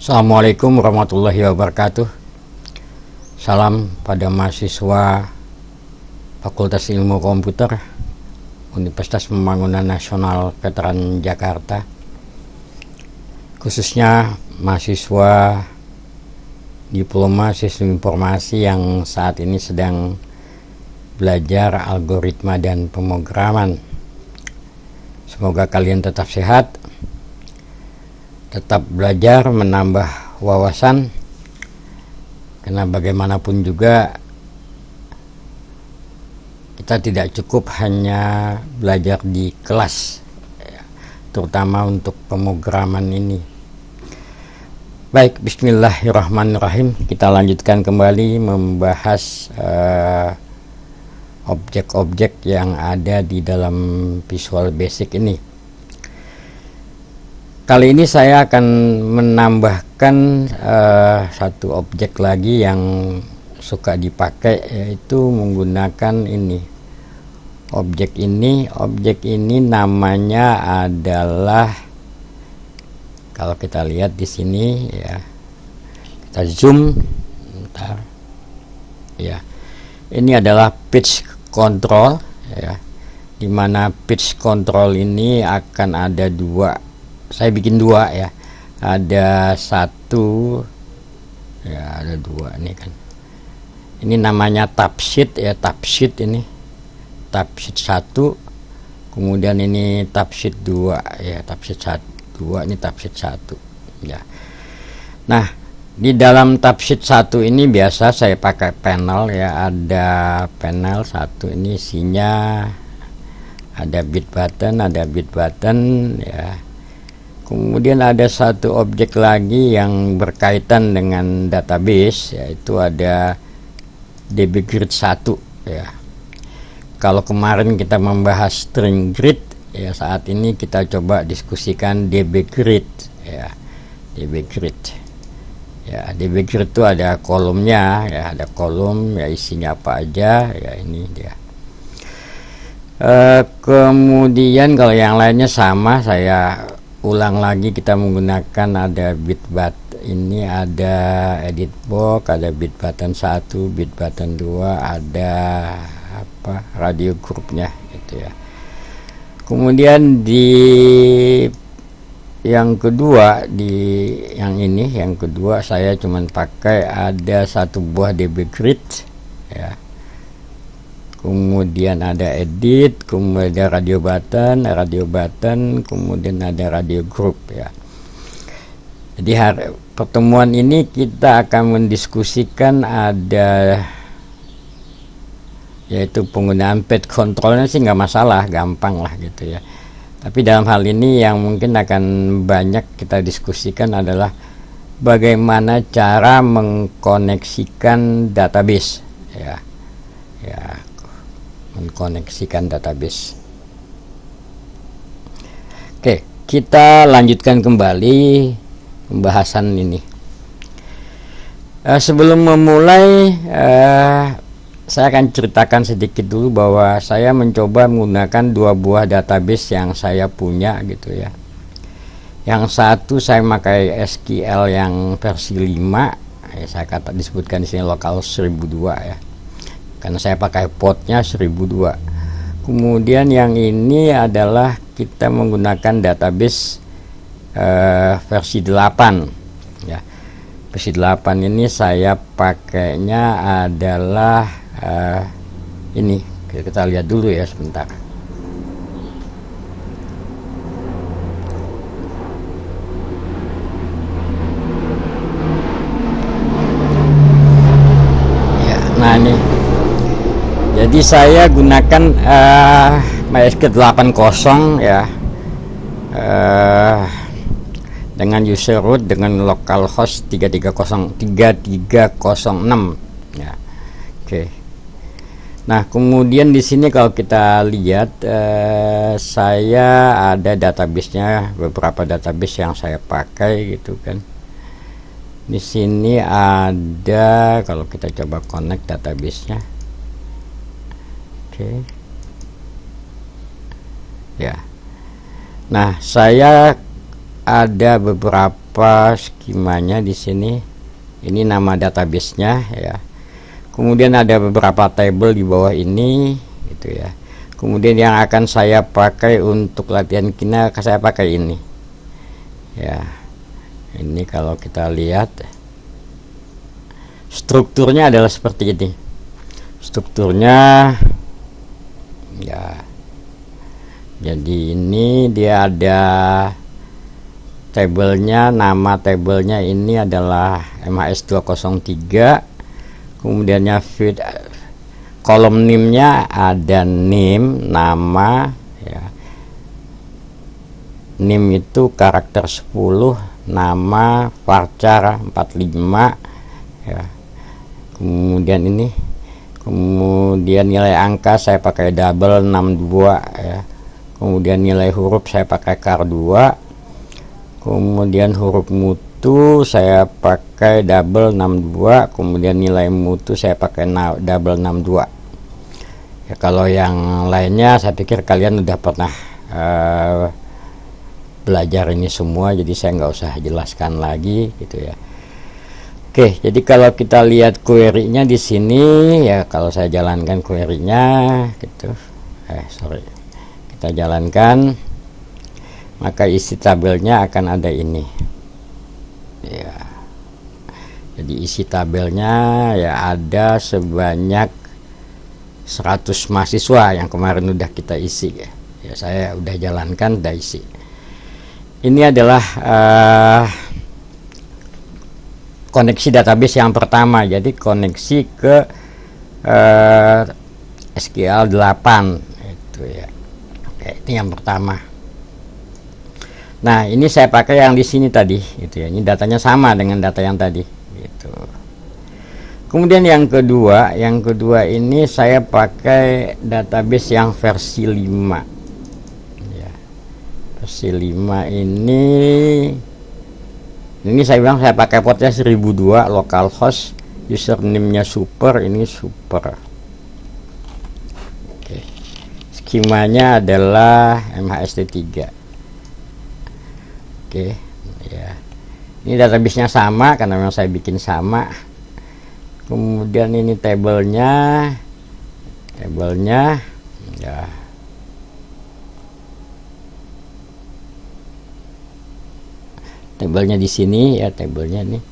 Assalamualaikum warahmatullahi wabarakatuh. Salam pada mahasiswa Fakultas Ilmu Komputer Universitas Pembangunan Nasional Veteran Jakarta, khususnya mahasiswa Diploma Sistem Informasi yang saat ini sedang belajar algoritma dan pemrograman. Semoga kalian tetap sehat, tetap belajar, menambah wawasan, karena bagaimanapun juga kita tidak cukup hanya belajar di kelas, terutama untuk pemrograman ini. Baik, bismillahirrahmanirrahim. Kita lanjutkan kembali membahas objek-objek yang ada di dalam Visual Basic ini. Kali ini saya akan menambahkan satu objek lagi yang suka dipakai, yaitu menggunakan ini. Objek ini namanya adalah, kalau kita lihat di sini ya, kita zoom, bentar, ya. Ini adalah pitch control, ya, dimana pitch control ini akan ada dua. Saya bikin dua ya, ada satu ya, ada dua nih kan. Ini namanya tab sheet ya, tab sheet ini tab sheet 1, kemudian ini tab sheet 2 ya, tab sheet 2 ini tab sheet 1 ya. Nah, di dalam tab sheet 1 ini biasa saya pakai panel ya, ada panel 1 ini isinya ada bit button ya. Kemudian ada satu objek lagi yang berkaitan dengan database, yaitu ada dbgrid 1 ya. Kalau kemarin kita membahas string grid ya, saat ini kita coba diskusikan dbgrid ya. dbgrid ya, dbgrid itu ada kolomnya ya, ada kolom ya, isinya apa aja ya, ini dia. Kemudian kalau yang lainnya sama, saya ulang lagi, kita menggunakan ada bitbat, ini ada edit box, ada bit button 1, bit button 2, ada apa, radio grupnya gitu ya. Kemudian di yang kedua, yang kedua saya cuman pakai ada satu buah dbgrid ya. Kemudian ada edit, kemudian ada radio button, kemudian ada radio group ya. Jadi pertemuan ini kita akan mendiskusikan ada, yaitu penggunaan page controlnya sih nggak masalah, gampang lah gitu ya. Tapi dalam hal ini yang mungkin akan banyak kita diskusikan adalah bagaimana cara mengkoneksikan database ya, mengkoneksikan database. Oke, kita lanjutkan kembali pembahasan ini. Sebelum memulai, saya akan ceritakan sedikit dulu bahwa saya mencoba menggunakan dua buah database yang saya punya gitu ya. Yang satu saya pakai SQL yang versi 5 ya, saya disebutkan di sini lokal 1002 ya, karena saya pakai portnya 1002. Kemudian yang ini adalah kita menggunakan database versi 8 ya. Versi 8 ini saya pakainya adalah ini, kita lihat dulu ya sebentar. Ya, nah ini. Jadi saya gunakan MySQL 8.0 ya, dengan user root dengan localhost 3306 ya. Oke. Nah, kemudian di sini kalau kita lihat, saya ada database-nya, beberapa database yang saya pakai gitu kan. Di sini ada, kalau kita coba connect database-nya. Oke. Ya. Nah, saya ada beberapa beberapa skemanya di sini. Ini nama database-nya ya. Kemudian ada beberapa table di bawah ini gitu ya. Kemudian yang akan saya pakai untuk latihan kina, saya pakai ini ya. Ini kalau kita lihat strukturnya adalah seperti ini. Strukturnya ya, jadi ini dia ada tabelnya, nama tabelnya ini adalah MHS203, kemudiannya feed, kolom NIM-nya ada NIM, nama ya. NIM itu karakter 10, nama varchar 45 ya. Kemudian ini, kemudian nilai angka saya pakai double 62 ya. Kemudian nilai huruf saya pakai car 2. Kemudian huruf mutu saya pakai double 62. Kemudian nilai mutu saya pakai double 62 ya. Kalau yang lainnya saya pikir kalian udah pernah belajar ini semua, jadi saya nggak usah jelaskan lagi gitu ya. Oke, jadi kalau kita lihat query-nya di sini ya, kalau saya jalankan query-nya gitu, kita jalankan, maka isi tabelnya akan ada ini ya. Jadi isi tabelnya ya ada sebanyak 100 mahasiswa yang kemarin udah kita isi ya. Ya saya udah jalankan, udah isi. Ini adalah koneksi database yang pertama, jadi koneksi ke SQL 8 itu ya. Oke, ini yang pertama. Nah, ini saya pakai yang di sini tadi gitu ya. Ini datanya sama dengan data yang tadi gitu. Kemudian yang kedua ini saya pakai database yang versi 5 ya. Versi 5 ini saya bilang saya pakai portnya 1002 localhost, username-nya super, ini super. Oke. Skemanya adalah MHSD3. Oke, ya. Ini database-nya sama karena memang saya bikin sama. Kemudian ini tabelnya ya. Tabelnya di sini ya, tabelnya nih.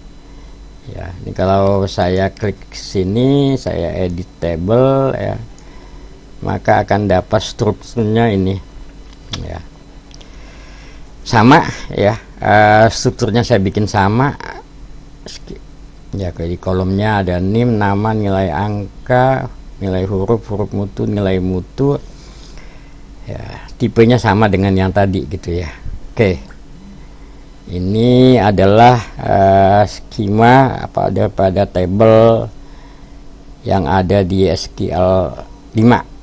Ya, ini kalau saya klik sini, saya edit table ya, maka akan dapat strukturnya ini ya. Sama ya, strukturnya saya bikin sama ya. Di kolomnya ada NIM, nama, nilai angka, nilai huruf mutu, nilai mutu ya. Tipenya sama dengan yang tadi gitu ya. Oke, ini adalah skema pada table yang ada di SQL 5.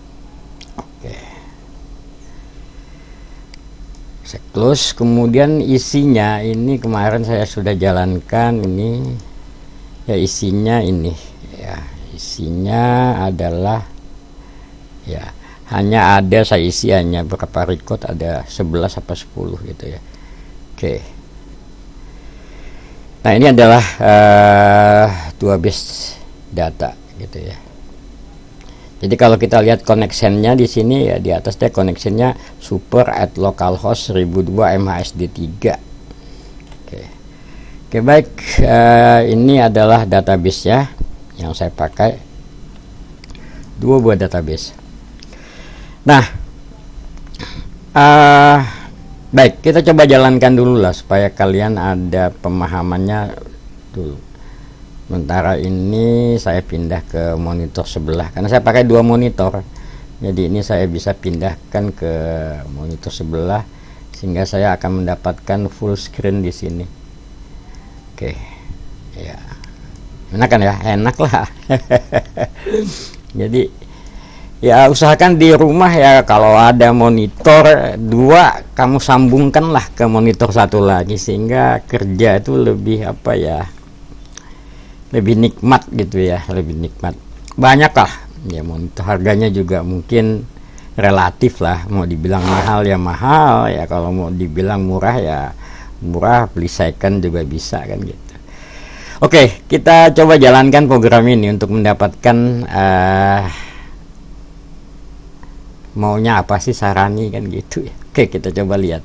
Close. Kemudian isinya ini kemarin saya sudah jalankan, ini ya, isinya ini ya, isinya adalah ya, hanya ada saya isi hanya berapa record, ada 11 apa 10 gitu ya. Oke, nah ini adalah dua base data gitu ya. Jadi kalau kita lihat connectionnya di sini ya, di atas dia connectionnya super at localhost 1002 MHSD3. Oke, baik, ini adalah database ya yang saya pakai, 2 buah database. Nah, baik, kita coba jalankan dulu lah supaya kalian ada pemahamannya dulu. Sementara ini saya pindah ke monitor sebelah karena saya pakai 2 monitor, jadi ini saya bisa pindahkan ke monitor sebelah sehingga saya akan mendapatkan full screen di sini. Oke ya, enak kan ya, enak lah. Jadi ya usahakan di rumah ya, kalau ada monitor 2 kamu sambungkanlah ke monitor 1 lagi sehingga kerja itu lebih apa ya, lebih nikmat gitu ya, lebih nikmat. Banyak lah ya monitor, harganya juga mungkin relatif lah, mau dibilang mahal ya mahal ya, kalau mau dibilang murah ya murah, beli second juga bisa kan gitu. Oke, kita coba jalankan program ini untuk mendapatkan maunya apa sih Sarani kan gitu ya. Oke, kita coba lihat,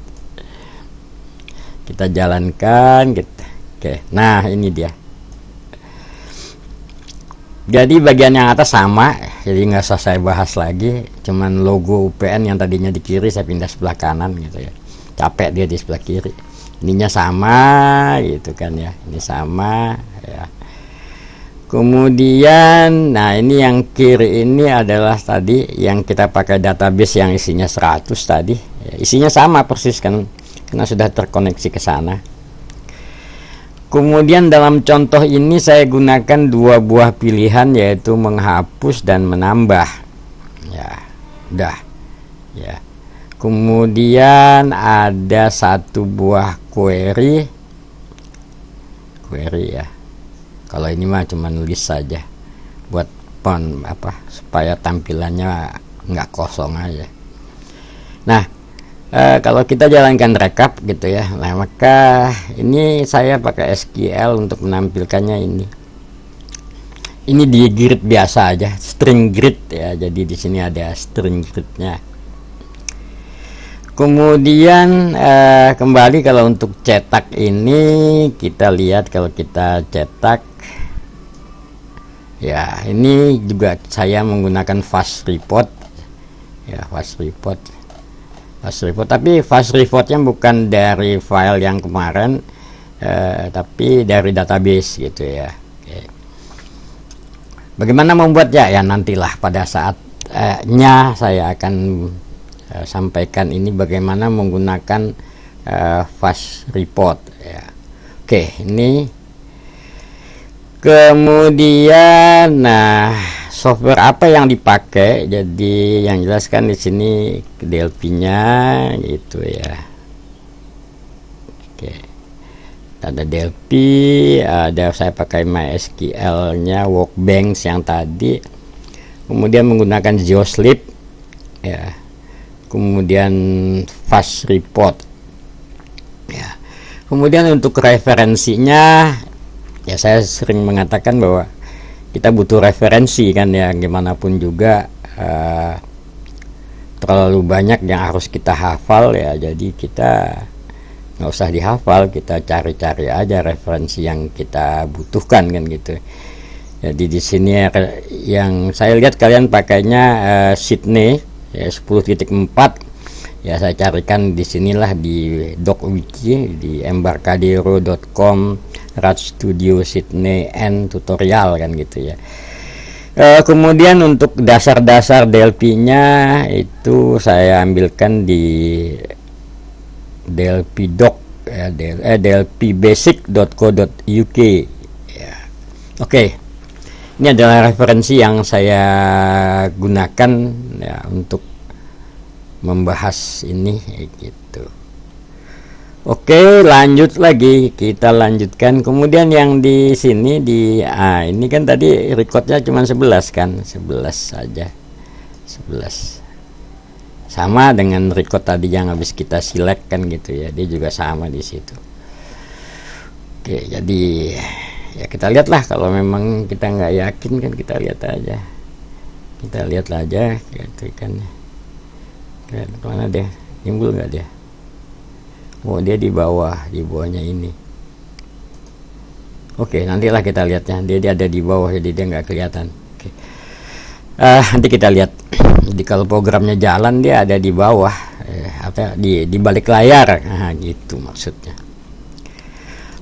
kita jalankan gitu. Oke, nah ini dia. Jadi bagian yang atas sama, jadi nggak usah saya bahas lagi. Cuman logo UPN yang tadinya di kiri saya pindah sebelah kanan gitu ya. Capek dia di sebelah kiri. Ininya sama gitu kan ya. Ini sama ya. Kemudian, nah ini yang kiri ini adalah tadi yang kita pakai database yang isinya 100 tadi. Ya, isinya sama persis kan, karena sudah terkoneksi ke sana. Kemudian dalam contoh ini saya gunakan 2 buah pilihan, yaitu menghapus dan menambah. Ya, udah. Ya. Kemudian ada 1 buah query ya. Kalau ini mah cuma nulis saja buat font supaya tampilannya nggak kosong aja. Nah, kalau kita jalankan rekap gitu ya, nah maka ini saya pakai SQL untuk menampilkannya ini. Ini di grid biasa aja, string grid ya. Jadi di sini ada string gridnya. Kemudian kembali kalau untuk cetak ini kita lihat, kalau kita cetak ya, ini juga saya menggunakan fast report ya, fast report, tapi fast reportnya bukan dari file yang kemarin, tapi dari database gitu ya. Oke. Bagaimana membuatnya ya, nantilah pada saatnya saya akan sampaikan ini bagaimana menggunakan fast report ya. Oke, ini kemudian nah software apa yang dipakai. Jadi yang jelaskan di sini Delphi-nya gitu ya. Oke. Ada Delphi, ada saya pakai MySQL-nya, Workbench yang tadi. Kemudian menggunakan GeoSlip ya. Kemudian fast report ya. Kemudian untuk referensinya ya, saya sering mengatakan bahwa kita butuh referensi kan ya, gimana pun juga terlalu banyak yang harus kita hafal ya, jadi kita nggak usah dihafal, kita cari-cari aja referensi yang kita butuhkan kan gitu. Jadi di sini yang saya lihat kalian pakainya Sydney ya, 10.4 ya, saya carikan di sinilah di DocWiki di embarcadero.com Rat Studio Sydney N tutorial kan gitu ya. Kemudian untuk dasar-dasar Delphi-nya itu saya ambilkan di Delphi Doc ya, delphibasic.co.uk ya. Oke. Ini adalah referensi yang saya gunakan ya untuk membahas ini gitu. Oke, lanjut lagi, kita lanjutkan. Kemudian yang di sini ini kan tadi recordnya cuma 11 kan, 11 saja, 11 sama dengan record tadi yang habis kita select kan gitu ya, dia juga sama di situ. Oke, jadi ya kita lihatlah, kalau memang kita nggak yakin kan kita lihat aja, gitu kan. Mana deh, timbul nggak dia? Oh, dia di bawahnya ini. Oke, nantilah kita lihatnya. Dia ada di bawah, jadi dia nggak kelihatan. Oke. Nanti kita lihat. Jadi kalau programnya jalan, dia ada di bawah, di balik layar. Nah, gitu maksudnya.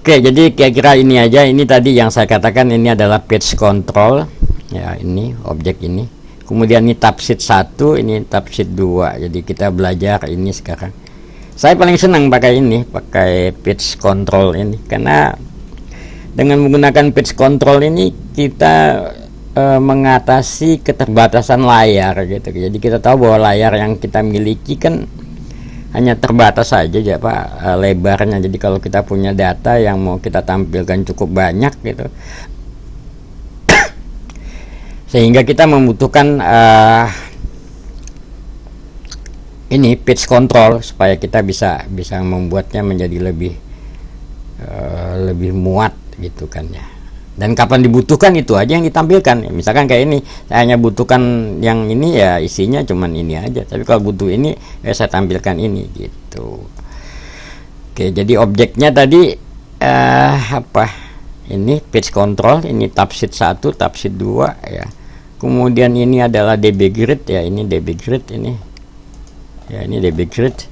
Oke, jadi kira-kira ini aja. Ini tadi yang saya katakan, ini adalah page control. Ya, ini objek ini. Kemudian ini tab sheet 1, ini tab sheet 2. Jadi kita belajar ini sekarang. Saya paling senang pakai page control ini, karena dengan menggunakan page control ini kita mengatasi keterbatasan layar gitu. Jadi kita tahu bahwa layar yang kita miliki kan hanya terbatas saja ya Pak, lebarnya. Jadi kalau kita punya data yang mau kita tampilkan cukup banyak gitu, sehingga kita membutuhkan ini page control supaya kita bisa membuatnya menjadi lebih lebih muat gitu kan ya. Dan kapan dibutuhkan itu aja yang ditampilkan ya. Misalkan kayak ini, saya hanya butuhkan yang ini ya, isinya cuman ini aja, tapi kalau butuh ini ya saya tampilkan ini gitu. Oke, jadi objeknya tadi apa, ini page control, ini tab sheet 1, tab sheet 2 ya. Kemudian ini adalah DB grid ya, ini DB grid ini ya, ini DB grid,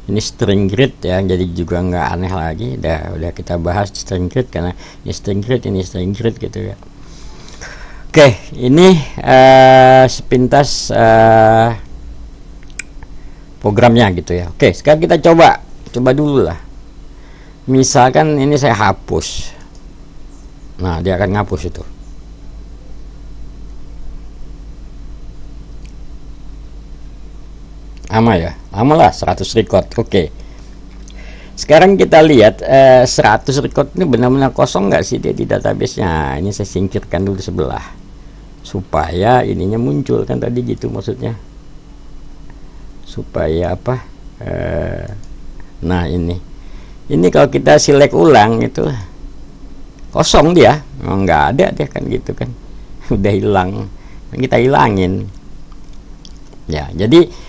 ini string grid ya, jadi juga nggak aneh lagi. Udah kita bahas string grid karena ini string grid, ini string grid gitu ya. Oke, ini sepintas programnya gitu ya. Oke, sekarang kita coba dulu lah. Misalkan ini saya hapus, nah dia akan ngapus itu. Lama ya, lama lah 100 record. Oke, sekarang kita lihat 100 record ini benar-benar kosong nggak sih dia di database-nya. Ini saya singkirkan dulu sebelah supaya ininya muncul kan, tadi gitu maksudnya, supaya apa, nah ini kalau kita select ulang itu kosong dia, nggak ada dia kan gitu kan. Udah hilang, kita hilangin ya. Jadi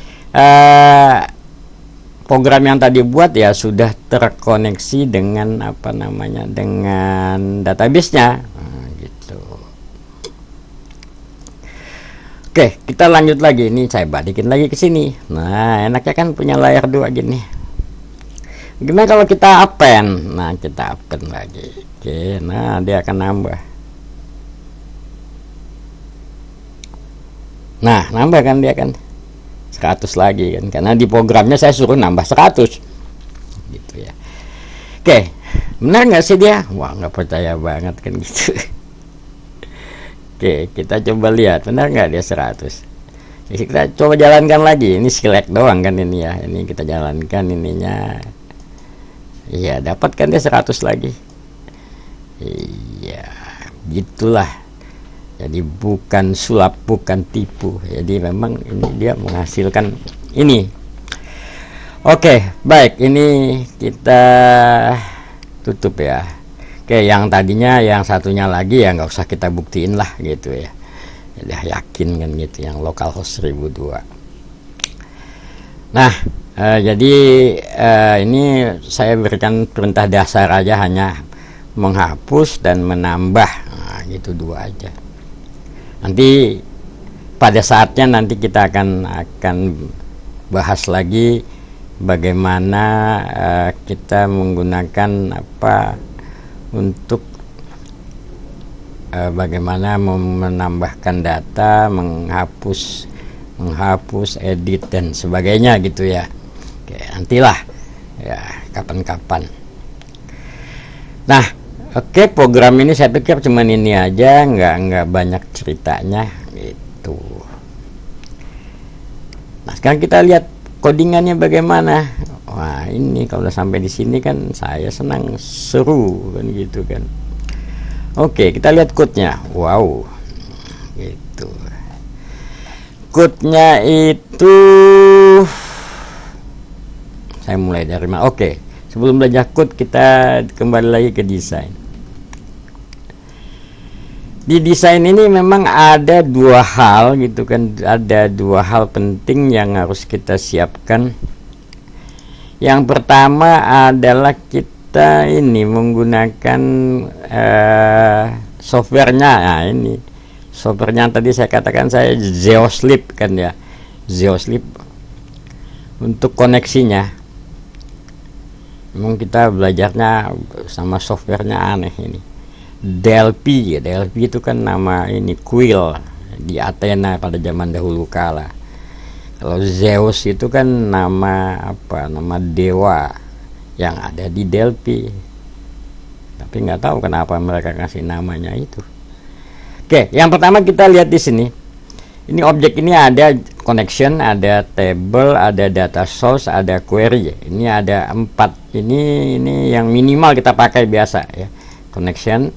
program yang tadi buat ya sudah terkoneksi dengan apa namanya, dengan database-nya. Nah, gitu. Oke, kita lanjut lagi. Ini saya balikin lagi ke sini. Nah, enaknya kan punya layar 2 gini. Gimana kalau kita append? Nah, kita append lagi. Oke, nah dia akan nambah. Nah, nambah kan dia kan 100 lagi kan, karena di programnya saya suruh nambah 100 gitu ya. Oke, benar nggak sih dia? Wah, nggak percaya banget kan gitu. Oke, kita coba lihat benar nggak dia 100. Jadi kita coba jalankan lagi. Ini select doang kan ini ya, ini kita jalankan ininya. Iya, dapatkan dia 100 lagi. Iya, gitulah. Jadi bukan sulap, bukan tipu. Jadi memang ini dia menghasilkan ini. Oke, baik, ini kita tutup ya. Oke, yang tadinya yang satunya lagi ya nggak usah kita buktiin lah gitu ya. Jadi yakin kan gitu, yang localhost 1002. Nah, jadi ini saya berikan perintah dasar aja, hanya menghapus dan menambah. Nah, gitu dua aja. Nanti pada saatnya nanti kita akan bahas lagi bagaimana kita menggunakan apa untuk bagaimana menambahkan data, menghapus, edit dan sebagainya gitu ya. Oke, nantilah ya kapan-kapan. Nah, oke, program ini saya pikir cuman ini aja, nggak banyak ceritanya gitu. Nah, sekarang kita lihat codingannya bagaimana. Wah, ini kalau udah sampai di sini kan saya senang, seru kan gitu kan. Oke, kita lihat code-nya. Wow, gitu. Code-nya itu saya mulai dari mana? Oke, sebelum belajar code kita kembali lagi ke desain. Di desain ini memang ada dua hal gitu kan, ada dua hal penting yang harus kita siapkan. Yang pertama adalah kita ini menggunakan softwarenya. Nah, ini softwarenya tadi saya katakan saya Zeoslip kan ya, Zeoslip untuk koneksinya. Memang kita belajarnya sama softwarenya aneh ini. Delphi, Delphi itu kan nama ini kuil di Athena pada zaman dahulu kala. Kalau Zeus itu kan nama apa? Nama dewa yang ada di Delphi. Tapi nggak tahu kenapa mereka kasih namanya itu. Oke, yang pertama kita lihat di sini. Ini objek ini ada connection, ada table, ada data source, ada query. Ini ada 4. Ini yang minimal kita pakai biasa ya. Connection,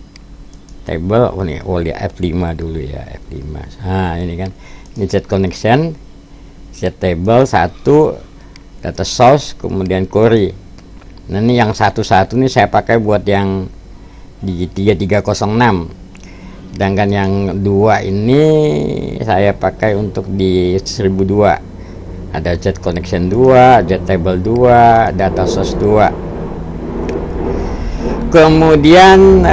table, lihat F5 dulu ya, F5. Nah, ini kan, ini set connection, set table 1, data source, kemudian query. Nah ini yang satu-satu nih saya pakai buat yang di 3306, sedangkan yang dua ini saya pakai untuk di 1002. Ada Z connection 2, Z table 2, data source 2. Kemudian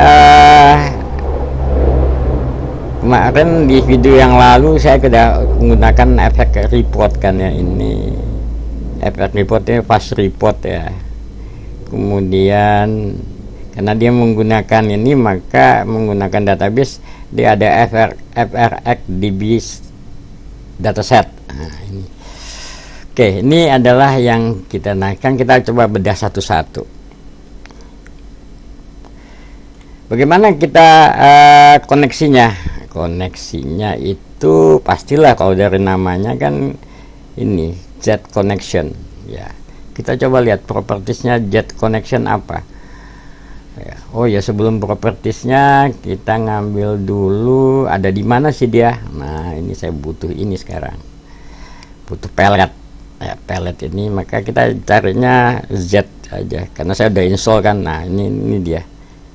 kemarin di video yang lalu saya sudah menggunakan efek report kan ya, ini efek report ini fast report ya. Kemudian karena dia menggunakan ini, maka menggunakan database dia ada FRXDB dataset. Nah, ini. Oke, ini adalah yang kita naikkan. Kita coba bedah satu-satu. Bagaimana kita koneksinya? Koneksinya itu pastilah kalau dari namanya kan ini Z connection ya. Kita coba lihat propertiesnya Z connection apa ya. Oh ya, sebelum propertiesnya kita ngambil dulu ada di mana sih dia. Nah ini saya butuh ini sekarang, butuh pelet ya, pelet ini, maka kita carinya Z aja karena saya udah install kan. Nah ini dia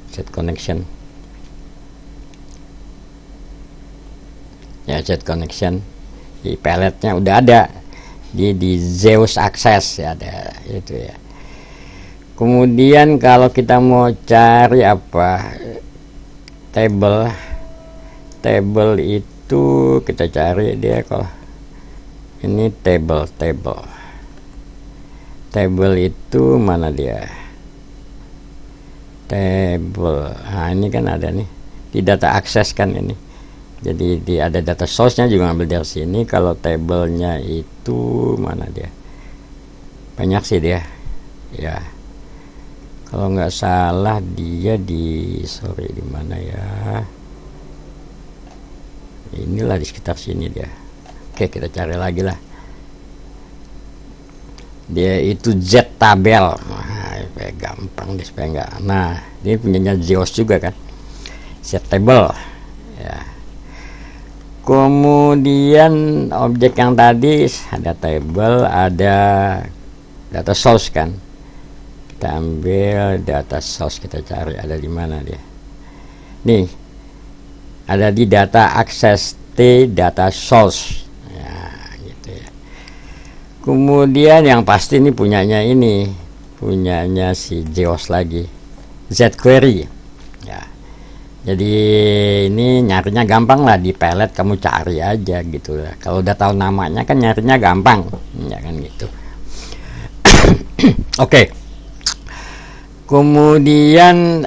Z connection ya, Z connection di peletnya udah ada di Zeus Access ya, ada itu ya. Kemudian kalau kita mau cari apa table itu kita cari dia, kalau ini table itu mana dia, table. Nah ini kan ada nih di data access kan ini, jadi ada data source nya juga ambil dari sini. Kalau tablenya itu mana dia, banyak sih dia ya, kalau nggak salah dia di di mana ya, inilah di sekitar sini dia. Oke, kita cari lagi lah, dia itu Z tabel. Nah, gampang deh supaya nggak. Nah ini punyanya Zeus juga kan, Z table ya. Kemudian objek yang tadi ada table, ada data source kan. Kita ambil data source, kita cari ada di mana dia. Nih, ada di data access T data source. Ya, gitu ya. Kemudian yang pasti ini punyanya si Zeus lagi, Z query. Ya. Jadi ini nyarinya gampang lah, di pelet kamu cari aja gitu lah. Kalau udah tahu namanya kan nyarinya gampang, ya kan gitu. Oke. Kemudian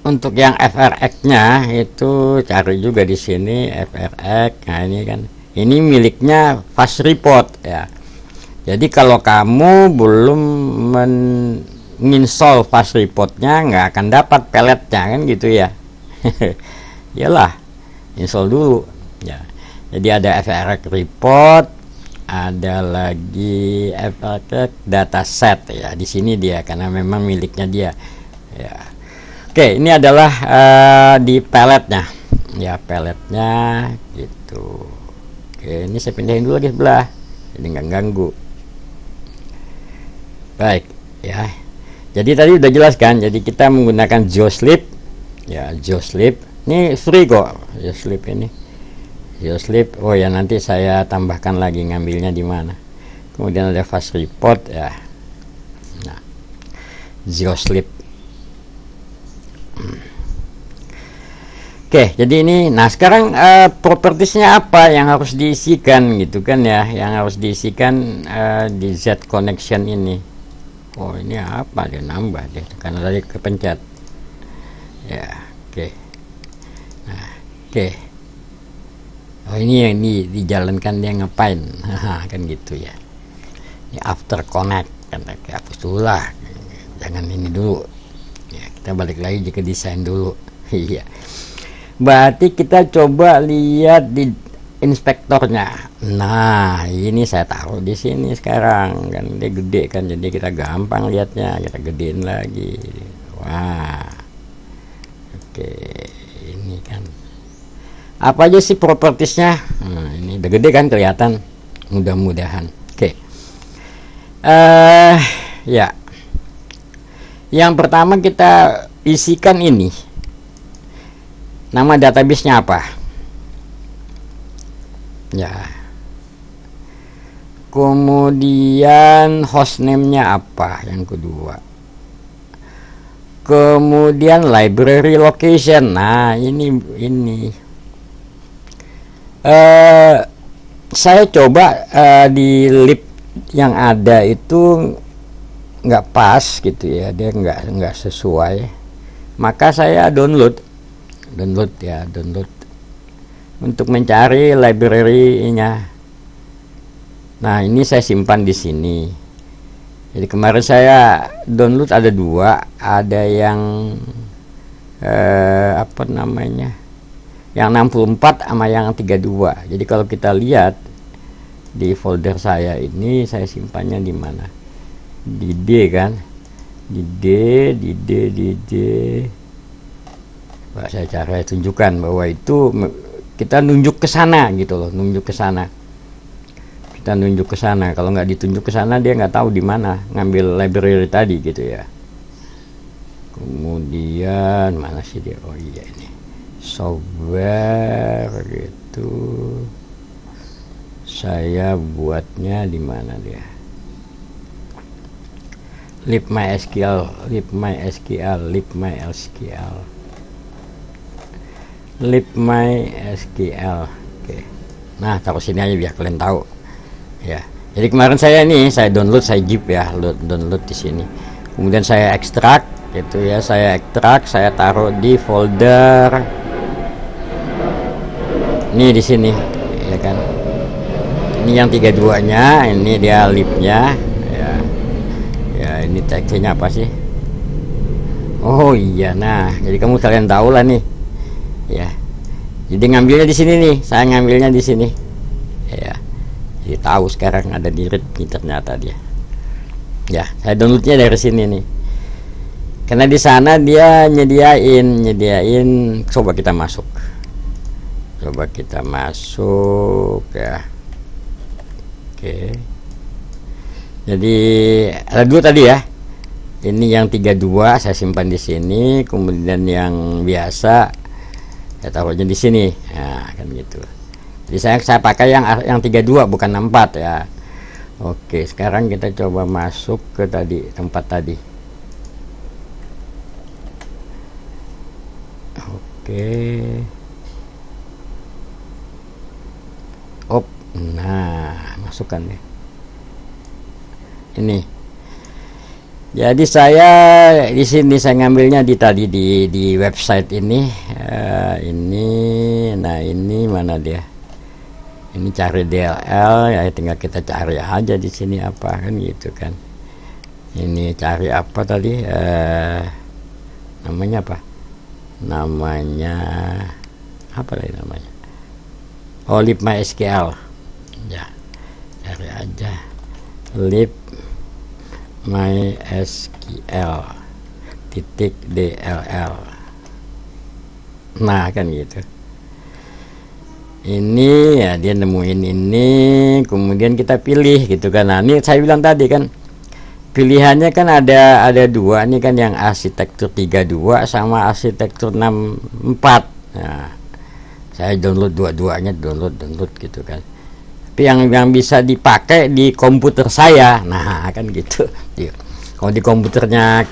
untuk yang FRX-nya itu cari juga di sini FRX. Nah ini kan, ini miliknya fast report ya. Jadi kalau kamu belum menginstall fast reportnya nggak akan dapat peletnya kan gitu ya. Iyalah, install dulu ya. Jadi ada FRX report, ada lagi FRX dataset ya. Di sini dia karena memang miliknya dia ya. Oke, ini adalah di peletnya ya, peletnya gitu. Oke, ini saya pindahin dulu di sebelah jadi nggak ganggu. Baik ya, jadi tadi udah jelas kan. Jadi kita menggunakan GeoSlip ya, GeoSlip ini free kok, GeoSlip ini GeoSlip. Oh ya, nanti saya tambahkan lagi ngambilnya di mana. Kemudian ada fast report ya. Nah, GeoSlip. Oke, jadi ini. Nah sekarang propertiesnya apa yang harus diisikan gitu kan ya, yang harus diisikan di Z connection ini. Oh ini apa, dia nambah deh karena tadi kepencet ya. Oke. Nah, oke. Oh ini yang dijalankan, dia ngapain? Kan gitu ya. Ini after connect kan, hapus dulu lah, jangan ini dulu ya, kita balik lagi ke desain dulu. Iya, berarti kita coba lihat di inspektornya. Nah ini saya taruh di sini sekarang kan, dia gede kan, jadi kita gampang lihatnya, kita gedein lagi. Wah, oke, ini kan apa aja sih propertiesnya. Nah, ini udah gede kan, kelihatan mudah-mudahan. Oke, ya Yang pertama kita isikan ini, nama database-nya apa ya, kemudian hostname-nya apa yang kedua, kemudian library location. Nah ini saya coba di lib yang ada itu nggak pas gitu ya, dia nggak sesuai, maka saya download untuk mencari library-nya. Nah ini saya simpan di sini. Jadi kemarin saya download ada dua, ada yang apa namanya, yang 64 sama yang 32. Jadi kalau kita lihat di folder saya ini, saya simpannya di mana? Di D kan? Di D. Pak, saya cara tunjukkan bahwa itu kita nunjuk ke sana gitu loh, Kita nunjuk ke sana. Kalau nggak ditunjuk ke sana, dia nggak tahu di mana ngambil library tadi gitu ya. Kemudian mana sih dia? Oh iya ini. Software gitu. Saya buatnya di mana dia? libmysql. Oke. Nah, taruh sini aja biar kalian tahu. Ya. Jadi kemarin saya download, saya zip ya, download di sini. Kemudian saya ekstrak gitu ya, saya taruh di folder ini di sini ya kan. Ini yang 32-nya, ini dia libnya ya. Ya, ini teksnya apa sih? Oh iya, nah, jadi kalian tahu lah nih. Ya. Jadi ngambilnya di sini nih, saya ngambilnya di sini. Ya. Jadi tahu sekarang ada di readme ternyata dia. Ya, saya downloadnya dari sini nih. Karena di sana dia nyediain. Coba kita masuk ya. Oke. Jadi ada dua tadi ya. Ini yang 32 saya simpan di sini, kemudian yang biasa saya taruhnya di sini. Nah, kan gitu. Jadi saya pakai yang 32 bukan 64 ya. Oke, sekarang kita coba masuk ke tempat tadi. Oke. Nah, masukkan deh. Ini. Jadi saya di sini saya ngambilnya di website ini. Nah ini mana dia? Ini cari DLL ya, tinggal kita cari aja di sini apa kan gitu kan. Ini cari apa tadi? Namanya apa? Namanya apa lagi namanya? Oh, libmysql. Ya, cari aja libmysql.dll. Nah kan gitu. Ini ya dia nemuin ini, kemudian kita pilih gitu kan. Nah ini saya bilang tadi kan, pilihannya kan ada dua nih kan, yang arsitektur 32 sama arsitektur 64. Nah saya download dua-duanya, download gitu kan. Tapi yang bisa dipakai di komputer saya, nah kan gitu. Kalau di komputernya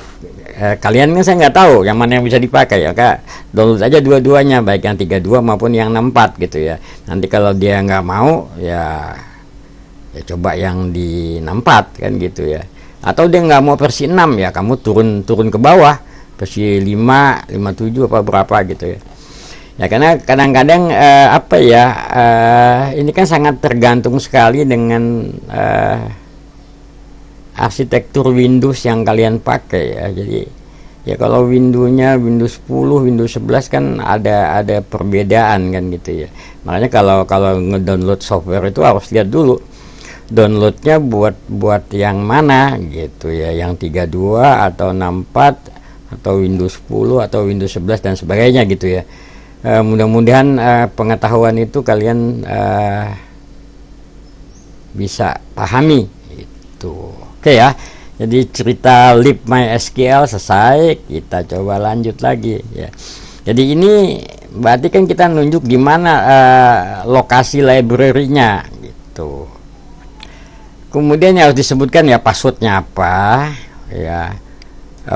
kalian kan saya nggak tahu yang mana yang bisa dipakai ya kak. Download aja dua-duanya, baik yang 32 maupun yang 64 gitu ya. Nanti kalau dia nggak mau ya coba yang di 64 kan gitu ya. Atau dia nggak mau versi 6 ya, kamu turun ke bawah versi 5, 57 apa berapa gitu ya. Ya karena kadang-kadang ini kan sangat tergantung sekali dengan arsitektur Windows yang kalian pakai ya. Jadi ya kalau Windows-nya Windows 10, Windows 11 kan ada perbedaan kan gitu ya. Makanya kalau ngedownload software itu harus lihat dulu downloadnya buat yang mana gitu ya, yang 32 atau 64 atau Windows 10 atau Windows 11 dan sebagainya gitu ya. Mudah-mudahan pengetahuan itu kalian bisa pahami itu. Oke ya. Jadi cerita libMySQL selesai, kita coba lanjut lagi ya. Jadi ini berarti kan kita nunjuk di mana lokasi library-nya gitu. Kemudian yang harus disebutkan ya passwordnya apa, ya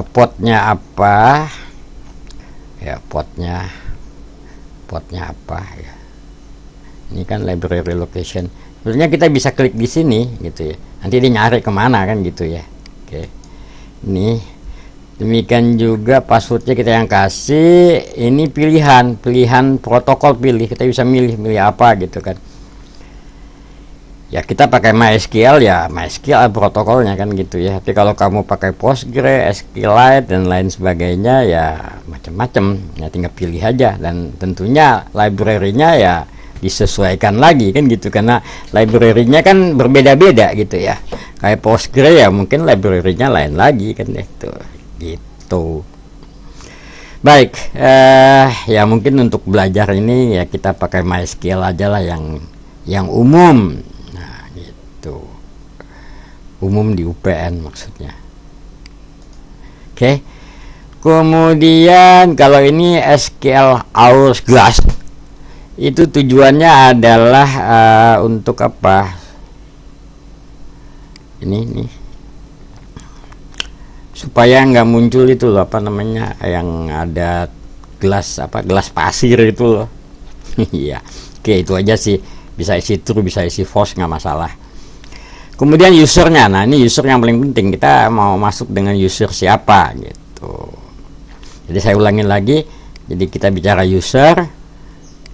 portnya apa, ya portnya apa ya. Ini kan library location. Sebenarnya kita bisa klik di sini gitu ya. Nanti dia nyari kemana kan gitu ya. Oke. Ini demikian juga passwordnya kita yang kasih. Ini pilihan protokol pilih. Kita bisa milih apa gitu kan. Ya kita pakai MySQL ya MySQL protokolnya kan gitu ya. Tapi kalau kamu pakai Postgres, SQLite dan lain sebagainya ya macam-macam. Ya tinggal pilih aja, dan tentunya library-nya ya disesuaikan lagi kan gitu, karena library-nya kan berbeda-beda gitu ya. Kayak Postgres ya mungkin library-nya lain lagi kan itu gitu. Baik, ya mungkin untuk belajar ini ya kita pakai MySQL aja lah yang umum. Nah, gitu. Umum di UPN maksudnya. Oke. Kemudian kalau ini SQL Hourglass itu tujuannya adalah untuk apa? Ini supaya nggak muncul itu loh, apa namanya, yang ada gelas pasir itu loh. Iya. Oke, itu aja sih. Bisa isi true, bisa isi false, nggak masalah. Kemudian usernya, nah ini user yang paling penting. Kita mau masuk dengan user siapa gitu. Jadi saya ulangin lagi. Jadi kita bicara user,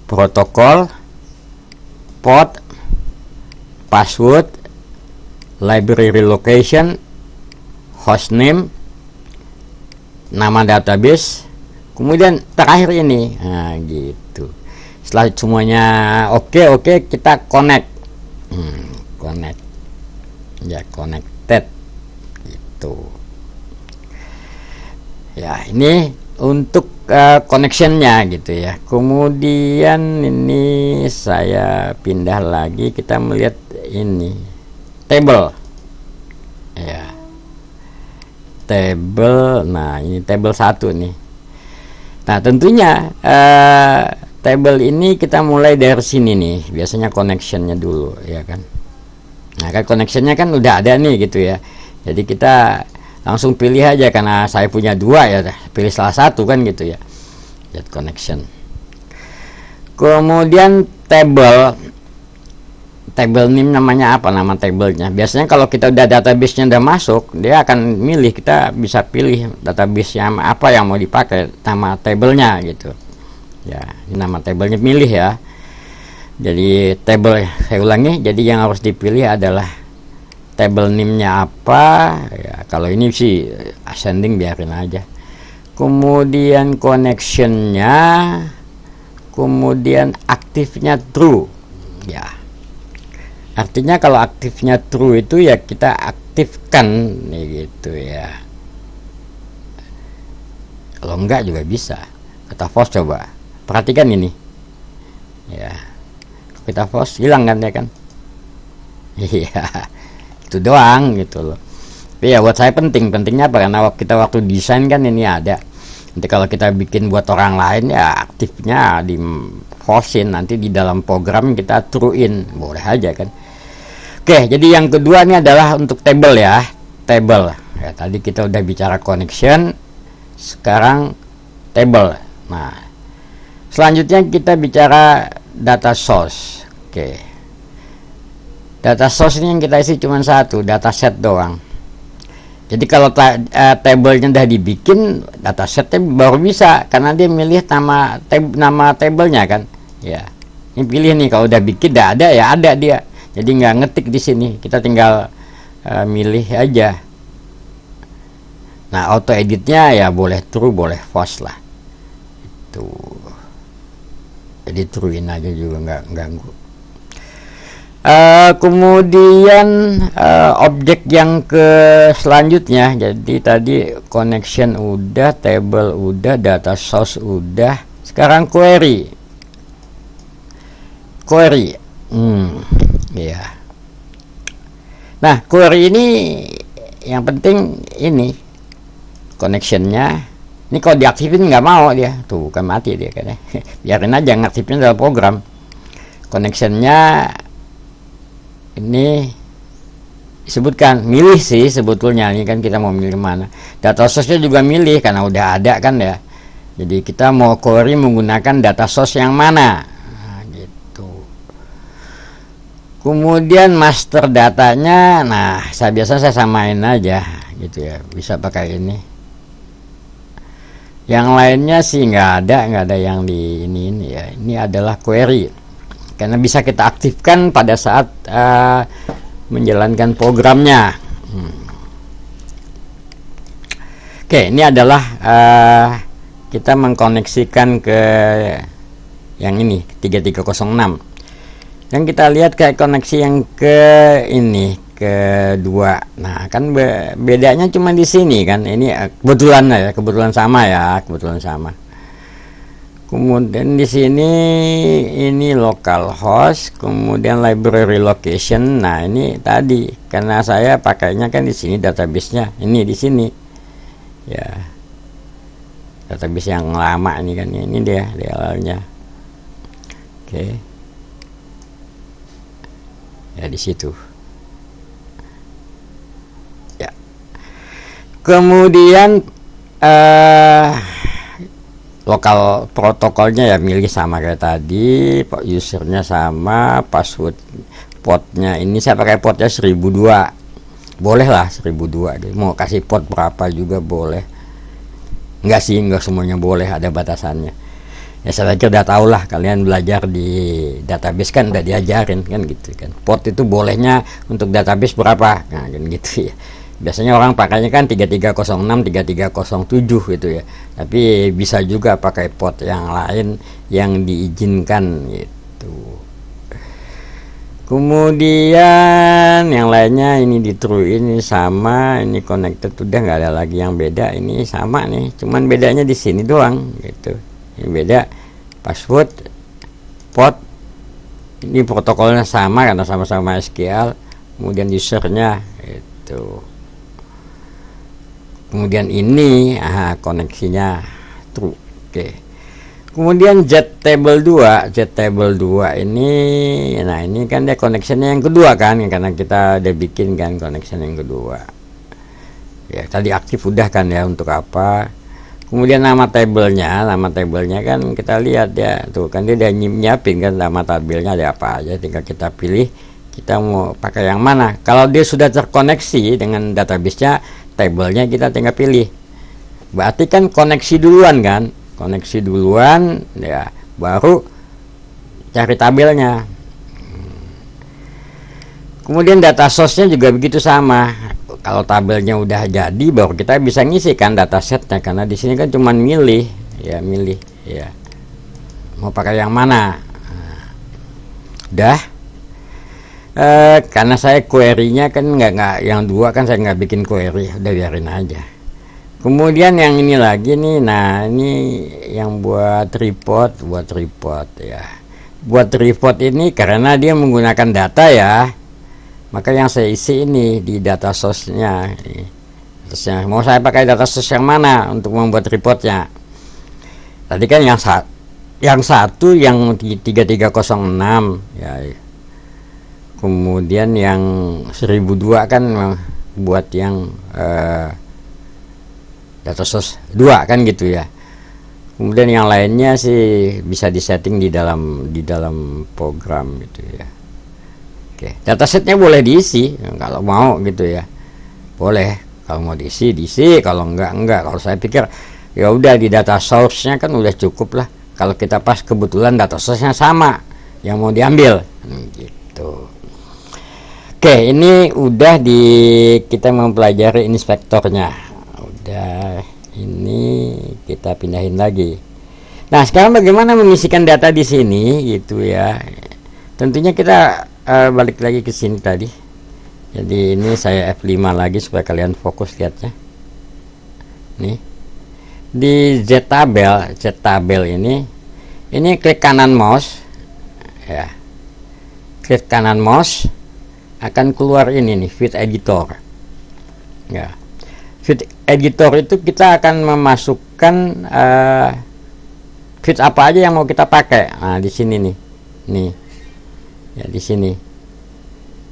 protokol, port, password, library location, hostname, nama database, kemudian terakhir ini. Nah, gitu. Setelah semuanya oke, kita connect. Connect. Ya, connected gitu. Ya, ini untuk connectionnya gitu ya. Kemudian ini saya pindah lagi, kita melihat ini table ya, table. Nah ini table 1 nih. Nah tentunya table ini kita mulai dari sini nih, biasanya connectionnya dulu ya kan. Nah kan connectionnya kan udah ada nih gitu ya, jadi kita langsung pilih aja, karena saya punya 2 ya, pilih salah satu kan gitu ya. Get connection. Kemudian table name namanya apa, nama tablenya. Biasanya kalau kita udah database-nya udah masuk, dia akan milih, kita bisa pilih database-nya apa yang mau dipakai, nama tablenya gitu ya. Ini nama tablenya milih ya. Jadi table, saya ulangi, jadi yang harus dipilih adalah table name-nya apa ya. Kalau ini sih ascending, biarin aja. Kemudian connection-nya, kemudian aktifnya true ya. Artinya kalau aktifnya true itu ya kita aktifkan nih gitu ya. Kalau enggak juga bisa. Kata false, coba perhatikan ini ya. Kita false, hilang kan ya kan. Iya, itu doang gitu loh. Tapi ya buat saya pentingnya apa, karena kita waktu desain kan ini ada. Nanti kalau kita bikin buat orang lain ya aktifnya di false-in, nanti di dalam program kita true-in, boleh aja kan. Oke, jadi yang kedua ini adalah untuk table ya. Table ya, tadi kita udah bicara connection, sekarang table. Nah selanjutnya kita bicara data source. Oke, data source ini yang kita isi cuma satu, dataset doang. Jadi kalau tablenya udah dibikin, datasetnya baru bisa, karena dia milih nama tablenya kan ya. Ini pilih nih, kalau udah bikin udah ada ya ada dia, jadi nggak ngetik di sini, kita tinggal milih aja. Nah auto editnya ya boleh true boleh false lah itu. Jadi truein aja juga nggak ganggu. Kemudian objek yang ke selanjutnya, jadi tadi connection udah, table udah, data source udah, sekarang query ya. Nah query ini yang penting ini connectionnya. Ini kalau diaktifin nggak mau dia, tuh bukan mati dia kan. Biarin aja, ngaktifin dalam program. Connectionnya ini disebutkan, milih sih sebetulnya. Ini kan kita mau milih mana. Data source-nya juga milih karena udah ada kan ya. Jadi kita mau query menggunakan data source yang mana. Nah, gitu. Kemudian master datanya, nah biasa saya samain aja gitu ya. Bisa pakai ini. Yang lainnya sih nggak ada yang di ini ya. Ini adalah query. Karena bisa kita aktifkan pada saat menjalankan programnya. Oke, ini adalah kita mengkoneksikan ke yang ini 3306. Dan kita lihat kayak koneksi yang ke ini kedua. Nah, kan bedanya cuma di sini kan. Ini kebetulan sama ya, kebetulan sama. Kemudian di sini ini localhost, kemudian library location. Nah, ini tadi karena saya pakainya kan di sini database-nya. Ini di sini. Ya. Database yang lama ini kan. Ini dia DLL-nya. Oke. Ya di situ. Ya. Kemudian lokal protokolnya ya milih sama kayak tadi, usernya sama, password portnya ini saya pakai portnya 1002, boleh lah 1002 gitu. Mau kasih port berapa juga boleh, enggak semuanya boleh, ada batasannya ya. Saya kira udah tau lah, kalian belajar di database kan udah diajarin kan gitu kan, port itu bolehnya untuk database berapa, nah kan gitu ya. Biasanya orang pakainya kan 3306, 3307 gitu ya. Tapi bisa juga pakai port yang lain yang diizinkan gitu. Kemudian yang lainnya ini di true, ini sama, ini connected, udah nggak ada lagi yang beda. Ini sama nih, cuman bedanya di sini doang gitu. Ini beda password, port, ini protokolnya sama karena sama-sama SQL. Kemudian usernya itu. Kemudian ini koneksinya true. Oke. Kemudian JTable 2 ini, nah ini kan dia connectionnya yang kedua kan, karena kita udah bikin kan connection yang kedua. Ya tadi aktif udah kan ya, untuk apa. Kemudian nama tablenya kan kita lihat ya, tuh kan dia udah nyiapin kan nama tabelnya ada apa aja, tinggal kita pilih kita mau pakai yang mana. Kalau dia sudah terkoneksi dengan database-nya, tabelnya kita tinggal pilih. Berarti kan koneksi duluan ya, baru cari tabelnya. Kemudian data source-nya juga begitu sama. Kalau tabelnya udah jadi, baru kita bisa ngisi kan datasetnya, karena di sini kan cuman milih ya, mau pakai yang mana. Udah. Karena saya query-nya kan nggak yang dua kan, saya nggak bikin query, udah biarin aja. Kemudian yang ini lagi nih, nah ini yang buat report ya. Buat report ini karena dia menggunakan data ya, maka yang saya isi ini di data source-nya. Terusnya mau saya pakai data source yang mana untuk membuat reportnya? Tadi kan yang satu yang di 3306 ya. Kemudian yang 1002 kan buat yang data source 2 kan gitu ya. Kemudian yang lainnya sih bisa disetting di dalam program gitu ya. Oke, datasetnya boleh diisi kalau mau gitu ya. Boleh, kalau mau diisi, kalau enggak. Kalau saya pikir ya udah di data source-nya kan udah cukup lah. Kalau kita pas kebetulan data source-nya sama yang mau diambil gitu. Oke, ini udah kita mempelajari inspektornya. Udah, ini kita pindahin lagi. Nah, sekarang bagaimana mengisikan data di sini gitu ya. Tentunya kita balik lagi ke sini tadi. Jadi ini saya F5 lagi supaya kalian fokus lihatnya. Nih. Di Z-tabel ini klik kanan mouse ya. Klik kanan mouse, akan keluar ini nih, feed editor. Ya. Feed editor itu kita akan memasukkan feed apa aja yang mau kita pakai. Nah, di sini nih ya, di sini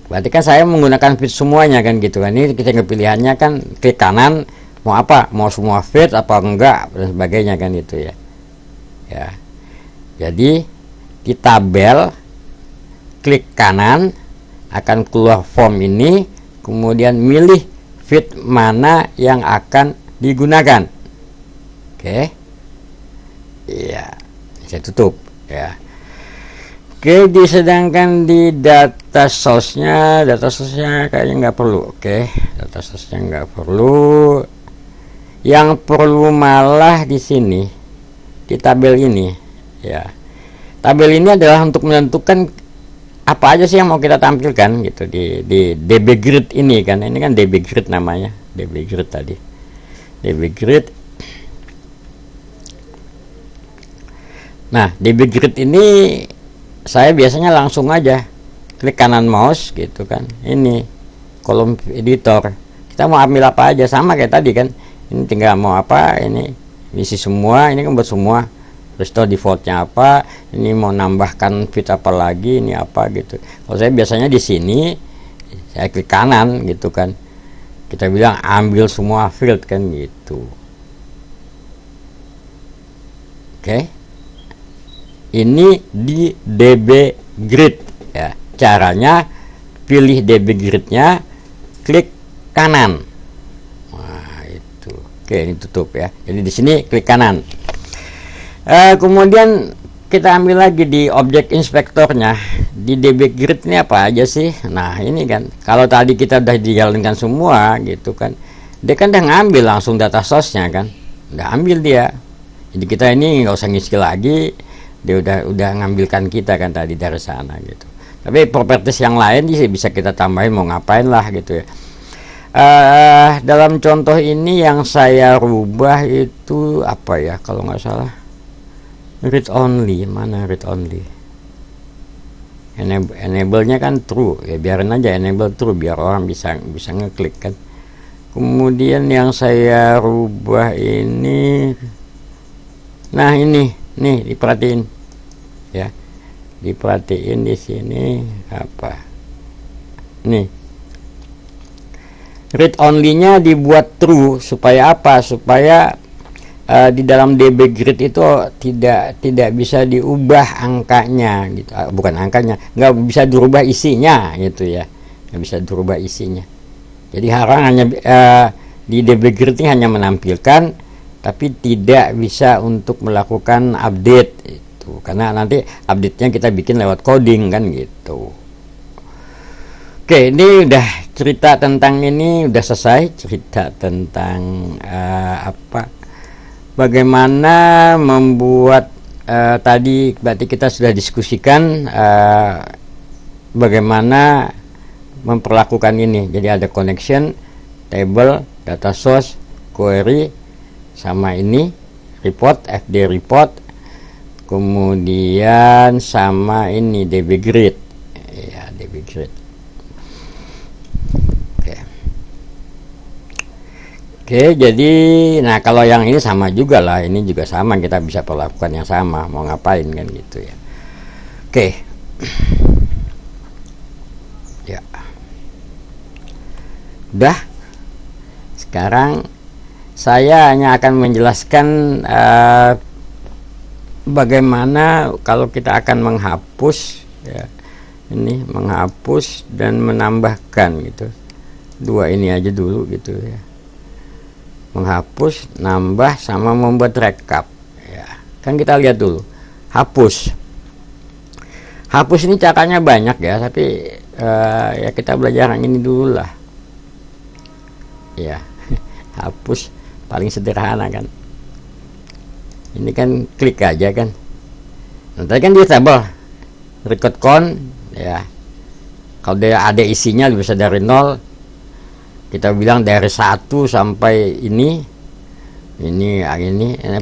berarti kan saya menggunakan feed semuanya kan gitu kan. Ini kita pilihannya kan klik kanan, mau apa, mau semua feed apa enggak dan sebagainya kan itu ya. Ya, jadi di tabel klik kanan akan keluar form ini, kemudian milih feed mana yang akan digunakan. Oke. Iya, saya tutup ya. Oke, sedangkan di data source-nya kayaknya nggak perlu. Oke, data source-nya nggak perlu. Yang perlu malah di sini, di tabel ini ya. Tabel ini adalah untuk menentukan apa aja sih yang mau kita tampilkan gitu di DB Grid ini kan. Ini kan DB Grid namanya, DB Grid tadi. DB Grid. Nah, DB Grid ini saya biasanya langsung aja klik kanan mouse gitu kan. Ini kolom editor. Kita mau ambil apa aja, sama kayak tadi kan. Ini tinggal mau apa, ini isi semua, ini kan buat semua. Restore defaultnya apa, ini mau nambahkan feed apa lagi, ini apa gitu. Kalau saya biasanya di sini saya klik kanan gitu kan. Kita bilang ambil semua field kan gitu. Oke. Ini di DB Grid ya. Caranya pilih DB Grid-nya, klik kanan. Wah, itu. Oke, ini tutup ya. Jadi di sini klik kanan. Kemudian kita ambil lagi di objek inspektornya. Di DB Grid ini apa aja sih? Nah, ini kan. Kalau tadi kita udah dijalankan semua gitu kan. Dia kan udah ngambil langsung data source-nya kan. Udah ambil dia. Jadi kita ini nggak usah ngisi lagi. Dia udah ngambilkan kita kan tadi dari sana gitu. Tapi properties yang lain bisa kita tambahin, mau ngapain lah gitu ya. Dalam contoh ini yang saya rubah itu apa ya, kalau nggak salah read only. Mana read only? Enable-nya kan true ya, biarin aja enable true biar orang bisa ngeklik kan. Kemudian yang saya rubah ini, nah ini nih diperhatiin ya, diperhatiin di sini apa nih, read only-nya dibuat true supaya apa, supaya di dalam DB Grid itu tidak bisa diubah angkanya gitu, bukan angkanya, nggak bisa dirubah isinya gitu ya, nggak bisa dirubah isinya. Jadi orang hanya di DB Grid ini hanya menampilkan tapi tidak bisa untuk melakukan update itu, karena nanti update-nya kita bikin lewat coding kan gitu. Oke, ini udah cerita tentang ini, udah selesai cerita tentang bagaimana membuat tadi berarti kita sudah diskusikan bagaimana memperlakukan ini. Jadi ada connection, table, data source, query, sama ini report, FD report, kemudian sama ini DB Grid ya, DB Grid. Oke, jadi nah kalau yang ini sama juga lah, ini juga sama, kita bisa perlakukan yang sama, mau ngapain kan gitu ya. Oke ya, udah. Sekarang saya hanya akan menjelaskan bagaimana kalau kita akan menghapus ya, ini menghapus dan menambahkan gitu. Dua ini aja dulu gitu ya, menghapus, nambah, sama membuat rekap ya. Kan kita lihat dulu hapus ini caranya banyak ya, tapi ya kita belajar yang ini dulu lah ya. Hapus paling sederhana kan, ini kan klik aja kan. Nanti kan dia tabel record count ya, kalau dia ada isinya bisa dari 0, kita bilang dari 1 sampai ini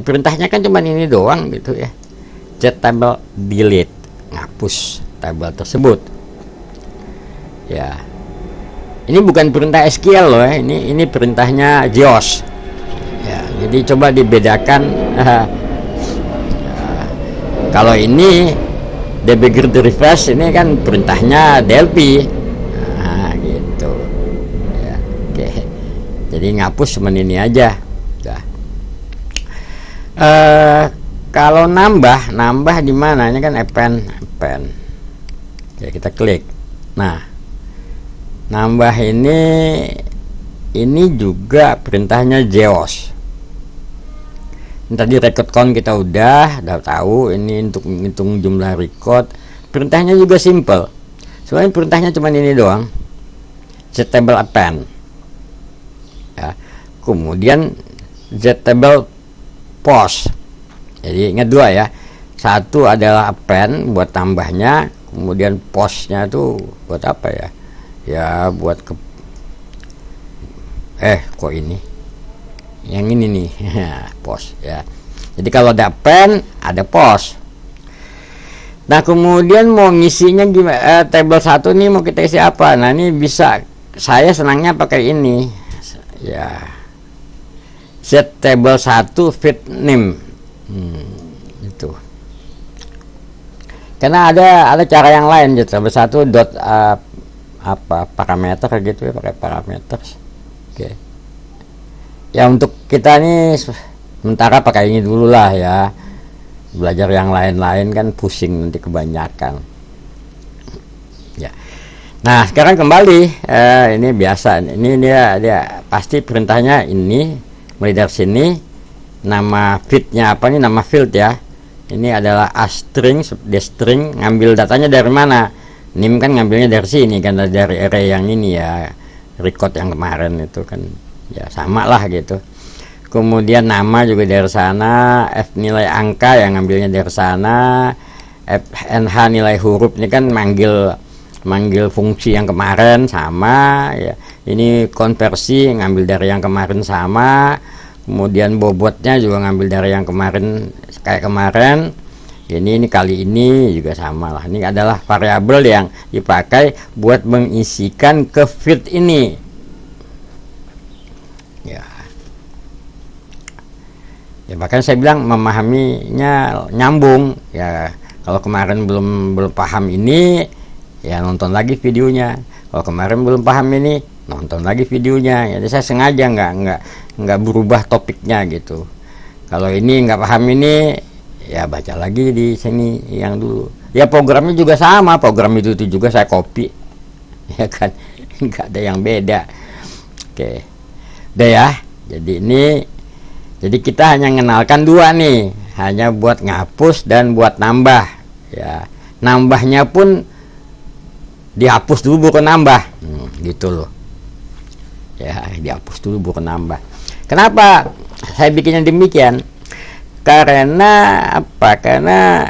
perintahnya kan cuma ini doang gitu ya. Set tabel, delete, ngapus tabel tersebut ya. Ini bukan perintah SQL loh ya, ini perintahnya JAWS ya. Jadi coba dibedakan. Kalau ini debugger refresh, ini kan perintahnya DLP. Nah, gitu ya. Oke, jadi ngapus cuman ini aja ya. Kalau nambah di mana? Ini kan append. Ya, kita klik. Nah, nambah ini juga perintahnya JAWS. Ini tadi record count kita udah tahu. Ini untuk menghitung jumlah record. Perintahnya juga simple. Sebenarnya perintahnya cuma ini doang. Ztable append. Ya. Kemudian ztable post. Jadi ingat dua ya. Satu adalah append buat tambahnya, kemudian postnya tuh buat apa ya? Ya buat kok ini? Yang ini nih, post ya. Jadi kalau ada append, ada post. Nah, kemudian mau ngisinya gimana? Table 1 nih mau kita isi apa? Nah, ini bisa, saya senangnya pakai ini. Ya. Set table 1 fit name. Itu. Karena ada cara yang lain, jadi table 1 dot parameter gitu ya, pakai parameter. Oke. Ya untuk kita nih sementara pakai ini dulu lah ya. Belajar yang lain-lain kan pusing nanti kebanyakan. Ya. Nah, sekarang kembali ini biasa. Ini dia pasti perintahnya ini mulai dari sini. Nama fitnya apa nih? Nama field ya. Ini adalah string, string, ngambil datanya dari mana? NIM kan ngambilnya dari sini kan, dari array yang ini ya, record yang kemarin itu kan ya sama lah gitu. Kemudian nama juga dari sana, f nilai angka yang ngambilnya dari sana, nh nilai huruf ini kan manggil fungsi yang kemarin sama ya. Ini konversi ngambil dari yang kemarin sama. Kemudian bobotnya juga ngambil dari yang kemarin kayak kemarin. Ini kali ini juga sama lah. Ini adalah variabel yang dipakai buat mengisikan ke field ini. Ya bahkan saya bilang memahaminya nyambung ya. Kalau kemarin belum paham ini ya nonton lagi videonya. Kalau kemarin belum paham ini nonton lagi videonya. Jadi saya sengaja nggak berubah topiknya gitu. Kalau ini nggak paham ini ya baca lagi di sini yang dulu. Ya programnya juga sama, program itu juga saya copy ya kan, nggak ada yang beda. Oke, udah ya. Jadi kita hanya mengenalkan dua nih, hanya buat ngapus dan buat nambah ya. Nambahnya pun dihapus dulu bukan nambah gitu loh ya, dihapus dulu bukan nambah. Kenapa saya bikinnya demikian? Karena apa? Karena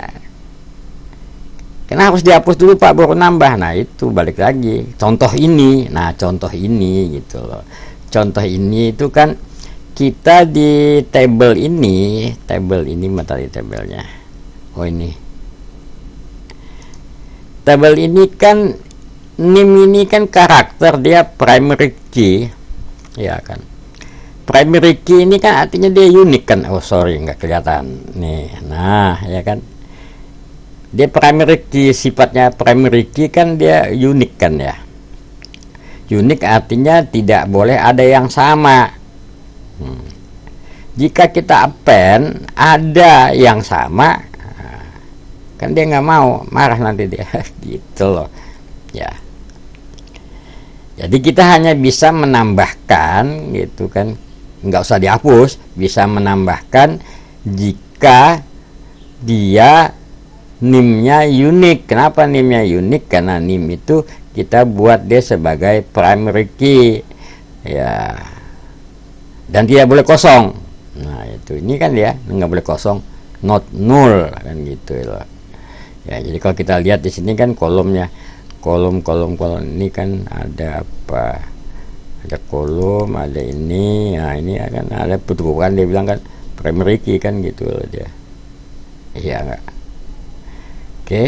harus dihapus dulu Pak baru nambah. Nah itu balik lagi contoh ini. Nah contoh ini gitu loh. Contoh ini itu kan kita di table ini materi tabelnya. Oh ini tabel ini kan NIM ini kan karakter, dia primary key ya kan. Primary key ini kan artinya dia unik kan. Oh sorry nggak kelihatan nih. Nah ya kan, dia primary key, sifatnya primary key kan dia unik kan ya. Unik artinya tidak boleh ada yang sama. Jika kita append ada yang sama, kan dia nggak mau, marah nanti dia gitu loh ya. Jadi kita hanya bisa menambahkan gitu kan, nggak usah dihapus, bisa menambahkan jika dia NIM-nya unik. Kenapa NIM-nya unik? Karena NIM itu kita buat dia sebagai primary key ya, dan tidak boleh kosong. Nah itu, ini kan dia nggak boleh kosong, not null kan gitu loh ya. Jadi kalau kita lihat di sini kan kolomnya, kolom ini kan ada apa, ada kolom, ada ini. Nah ini akan ada perubahan, dia bilang kan primary key kan gitu loh dia. Iya enggak? Oke.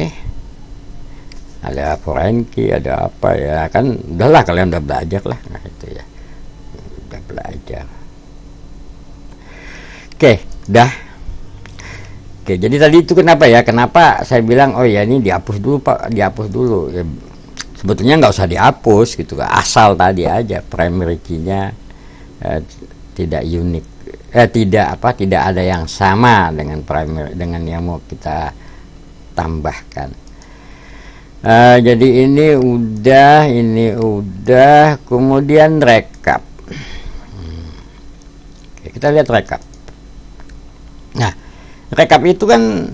ada foreign key, ada apa ya, kan udahlah kalian udah belajar lah, nah itu ya, udah belajar. Oke, dah. Oke, jadi tadi itu kenapa ya, kenapa saya bilang oh ya ini dihapus dulu Pak, dihapus dulu ya, sebetulnya nggak usah dihapus gitu, asal tadi aja primary key-nya tidak unik, tidak ada yang sama dengan primary, dengan yang mau kita tambahkan. Jadi ini udah, kemudian rekap. Oke, kita lihat rekap. Nah, rekap itu kan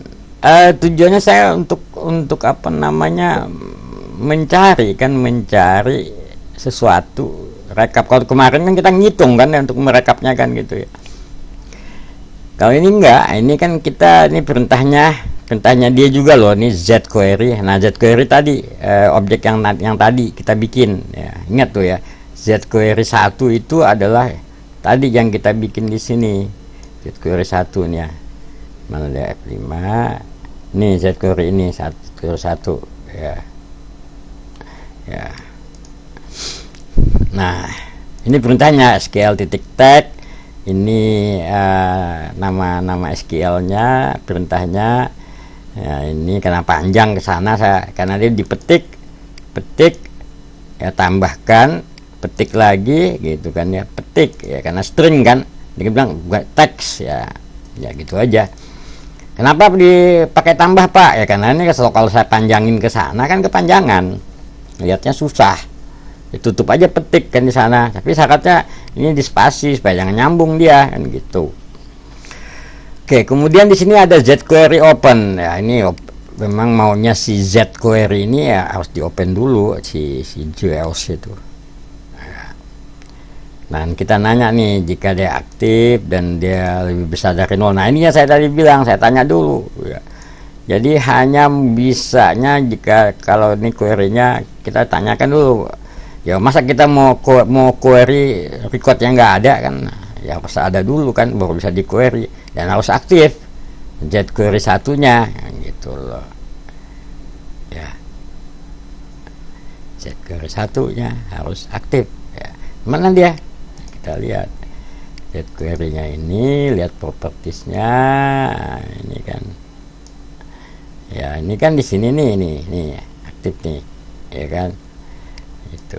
tujuannya saya untuk apa namanya, mencari sesuatu. Rekap, kalau kemarin kan kita ngitung kan ya, untuk merekapnya kan gitu ya. Kalau ini enggak, ini kan kita, ini perintahnya dia juga loh, ini zQuery. Nah, zQuery tadi objek yang tadi kita bikin ya. Ingat tuh ya, zQuery 1 itu adalah tadi yang kita bikin di sini. zQuery 1 nih ya. Mana dia F5. Nih zQuery ini zQuery 1 ya. Ya. Nah, ini perintahnya SQL.tag. Ini nama SQL-nya, perintahnya. Ya, ini karena panjang ke sana karena dia petik ya, tambahkan, petik lagi gitu kan ya, petik ya, karena string kan, dia bilang teks ya gitu aja. Kenapa dipakai tambah Pak? Ya karena ini kalau saya panjangin ke sana kan kepanjangan, lihatnya susah. Ditutup aja petik kan di sana, tapi syaratnya ini di spasi supaya jangan nyambung dia kan gitu. Oke, kemudian di sini ada zQuery open ya, ini memang maunya si zQuery ini ya harus di open dulu si JAWS itu. Nah, kita nanya nih, jika dia aktif dan dia lebih besar dari 0. Nah, ini yang saya tadi bilang, saya tanya dulu ya. Jadi hanya bisanya jika kalau ini query-nya kita tanyakan dulu. Ya masa kita mau query record yang nggak ada kan, ya harus ada dulu kan baru bisa di query, dan harus aktif zQuery 1-nya gitu loh ya, zQuery 1-nya harus aktif ya. Mana dia, kita lihat zQuery-nya ini, lihat propertiesnya ini kan ya, ini kan di sini nih aktif nih ya kan itu.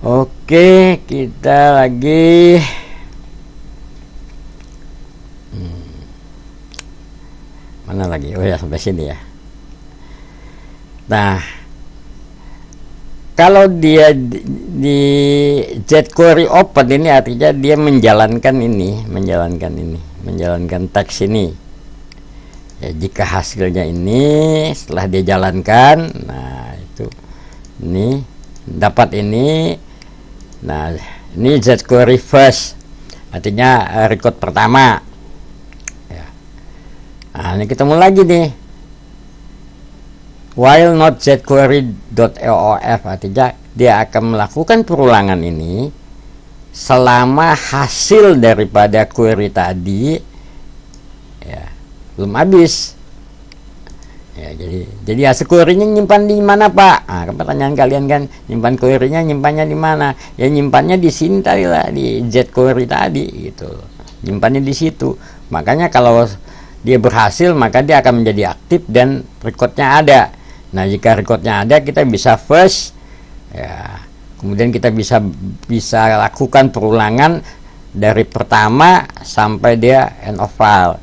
Oke, kita lagi mana lagi, oh ya sampai sini ya. Nah, kalau dia di zQuery open ini artinya dia menjalankan teks ini ya. Jika hasilnya ini setelah dia jalankan, nah itu ini dapat ini. Nah, ini zQuery first artinya record pertama ya. Nah, ini ketemu lagi nih, while not zQuery.eof artinya dia akan melakukan perulangan ini selama hasil daripada query tadi ya belum habis ya. Jadi hasil query-nya nyimpan di mana Pak? Nah, pertanyaan kalian kan, nyimpan query-nya nyimpannya di mana? Ya nyimpannya di sini tadi lah, di zQuery tadi gitu, nyimpannya di situ. Makanya kalau dia berhasil maka dia akan menjadi aktif dan recordnya ada. Nah, jika recordnya ada kita bisa first ya, kemudian kita bisa lakukan perulangan dari pertama sampai dia end of file.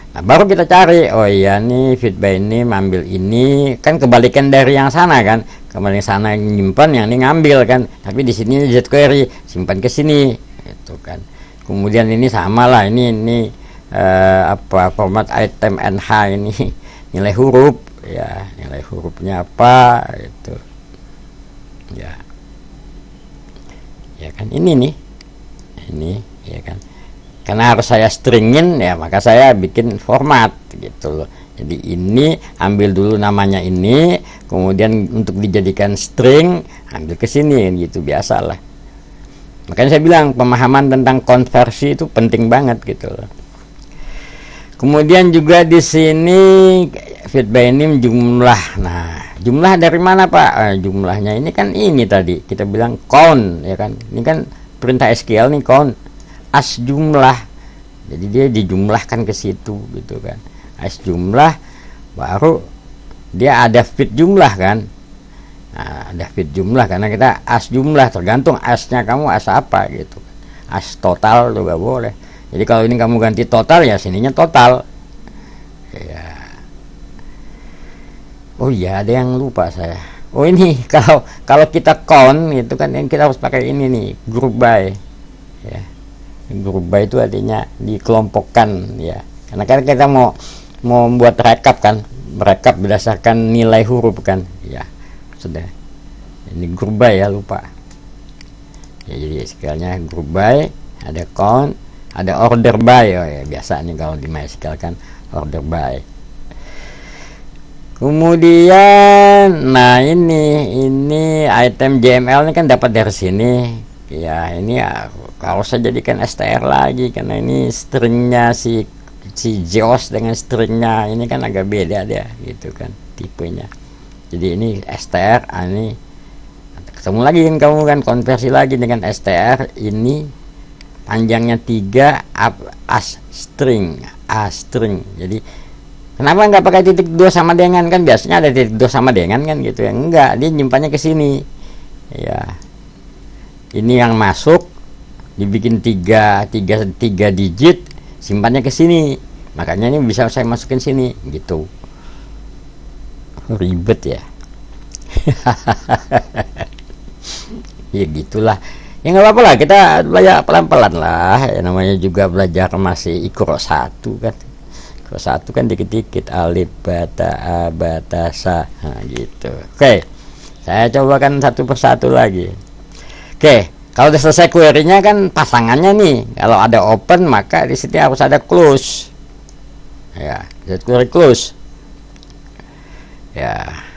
Nah, baru kita cari, oh iya nih feedback ini ambil ini, kan kebalikan dari yang sana kan, kembali sana nyimpan, yang ini ngambil kan, tapi di sini zQuery simpan ke sini gitu kan. Kemudian ini sama lah, ini format item nh ini nilai huruf ya, nilai hurufnya apa itu ya kan, ini ya kan, karena harus saya stringin ya, maka saya bikin format gitu loh. Jadi ini ambil dulu namanya ini, kemudian untuk dijadikan string ambil ke sini gitu, biasalah. Makanya saya bilang pemahaman tentang konversi itu penting banget gitu loh. Kemudian juga di sini fit by name jumlah. Nah, jumlah dari mana Pak? Jumlahnya ini kan ini tadi kita bilang count ya kan. Ini kan perintah SQL nih count as jumlah. Jadi dia dijumlahkan ke situ gitu kan. As jumlah baru dia ada fit jumlah kan. Nah, ada fit jumlah karena kita as jumlah tergantung asnya kamu as apa gitu. As total juga boleh. Jadi kalau ini kamu ganti total ya sininya total. Ya. Oh iya ada yang lupa saya. Oh ini kalau kita count itu kan yang kita harus pakai ini nih group by. Ya. Group by itu artinya dikelompokkan ya. Karena kan kita mau membuat rekap kan, merekap berdasarkan nilai huruf kan. Ya. Sudah. Ini group by ya lupa. Ya, jadi SQL-nya group by, ada count, ada order by. Oh ya biasa nih kalau di MySQL kan order by. Kemudian nah ini item JML ini kan dapat dari sini. Ya ini ya, kalau saya jadikan str lagi karena ini stringnya si JOS dengan stringnya ini kan agak beda dia gitu kan tipenya. Jadi ini str ini ketemu lagi kan kamu kan konversi lagi dengan str ini panjangnya 3 as string. Jadi kenapa nggak pakai titik 2 sama dengan kan biasanya ada titik 2 sama dengan kan gitu ya. Enggak, dia nyimpannya ke sini ya. Ini yang masuk dibikin 3 digit, simpannya ke sini, makanya ini bisa saya masukin sini gitu. Ribet ya. Ya gitulah ya, nggak apa-apa lah, kita belajar pelan-pelan lah ya, namanya juga belajar masih Iqra 1 kan. Iqra 1 kan dikit-dikit alif bata a bata sa gitu. Oke, saya cobakan satu persatu lagi. Oke, kalau udah selesai query-nya kan pasangannya nih, kalau ada open maka di sini harus ada close ya, set query close ya.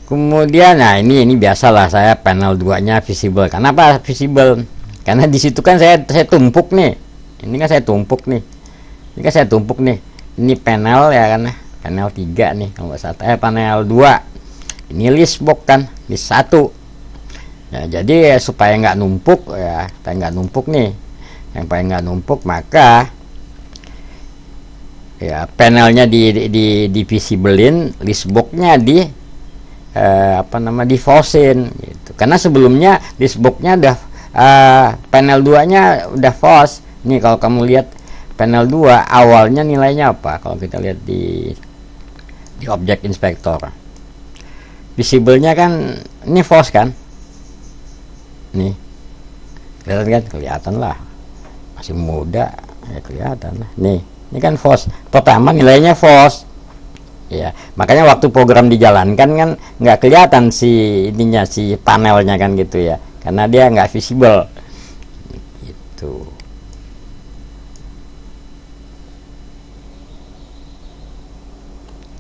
Kemudian nah ini biasalah saya panel 2 nya visible. Kenapa visible? Karena di situ kan saya tumpuk nih. Ini kan saya tumpuk nih. Ini panel ya kan. Panel 3 nih kalau nggak salah. Panel 2. Ini list box kan, list 1. Ya, jadi supaya nggak numpuk ya, nih. Yang paling nggak numpuk maka ya panelnya di visiblein, list box-nya di di false-in gitu. Karena sebelumnya listbox-nya udah panel 2-nya udah false. Nih kalau kamu lihat panel 2 awalnya nilainya apa? Kalau kita lihat di object inspector. Visible-nya kan ini false kan? Nih. Kelihatan lah. Masih muda ya kelihatan lah. Nih, ini kan false. Pertama nilainya false. Ya, makanya waktu program dijalankan kan nggak kelihatan si panelnya kan gitu ya, karena dia nggak visible gitu.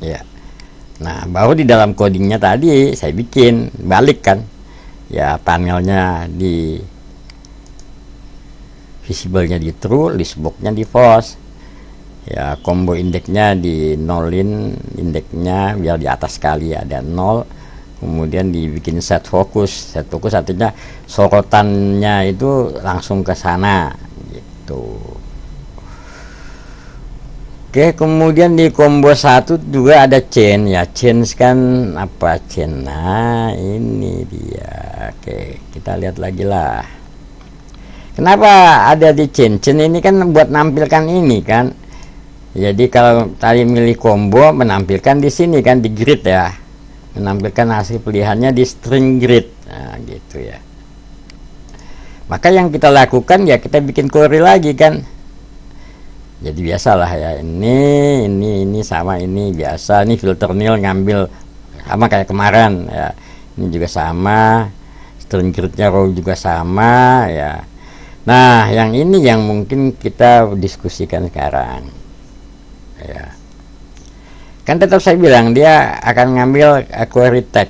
Ya, nah baru di dalam codingnya tadi saya bikin balik kan, ya panelnya di visible-nya di true, listbox-nya di false. Ya combo indeksnya di nolin, indeksnya biar di atas sekali ada 0. Kemudian dibikin set focus artinya sorotannya itu langsung ke sana gitu. Oke, kemudian di combo 1 juga ada chain ya. Chain kan apa chain? Nah ini dia. Oke, kita lihat lagi lah. Kenapa ada di chain? Chain ini kan buat nampilkan ini kan. Jadi kalau tadi milih combo menampilkan di sini kan di grid ya, menampilkan hasil pilihannya di string grid, nah gitu ya. Maka yang kita lakukan ya kita bikin query lagi kan. Jadi biasalah ya, ini sama ini biasa, ini filter nil ngambil sama kayak kemarin ya. Ini juga sama, string gridnya row juga sama ya. Nah yang ini yang mungkin kita diskusikan sekarang. Ya. Kan tetap saya bilang dia akan ngambil query tag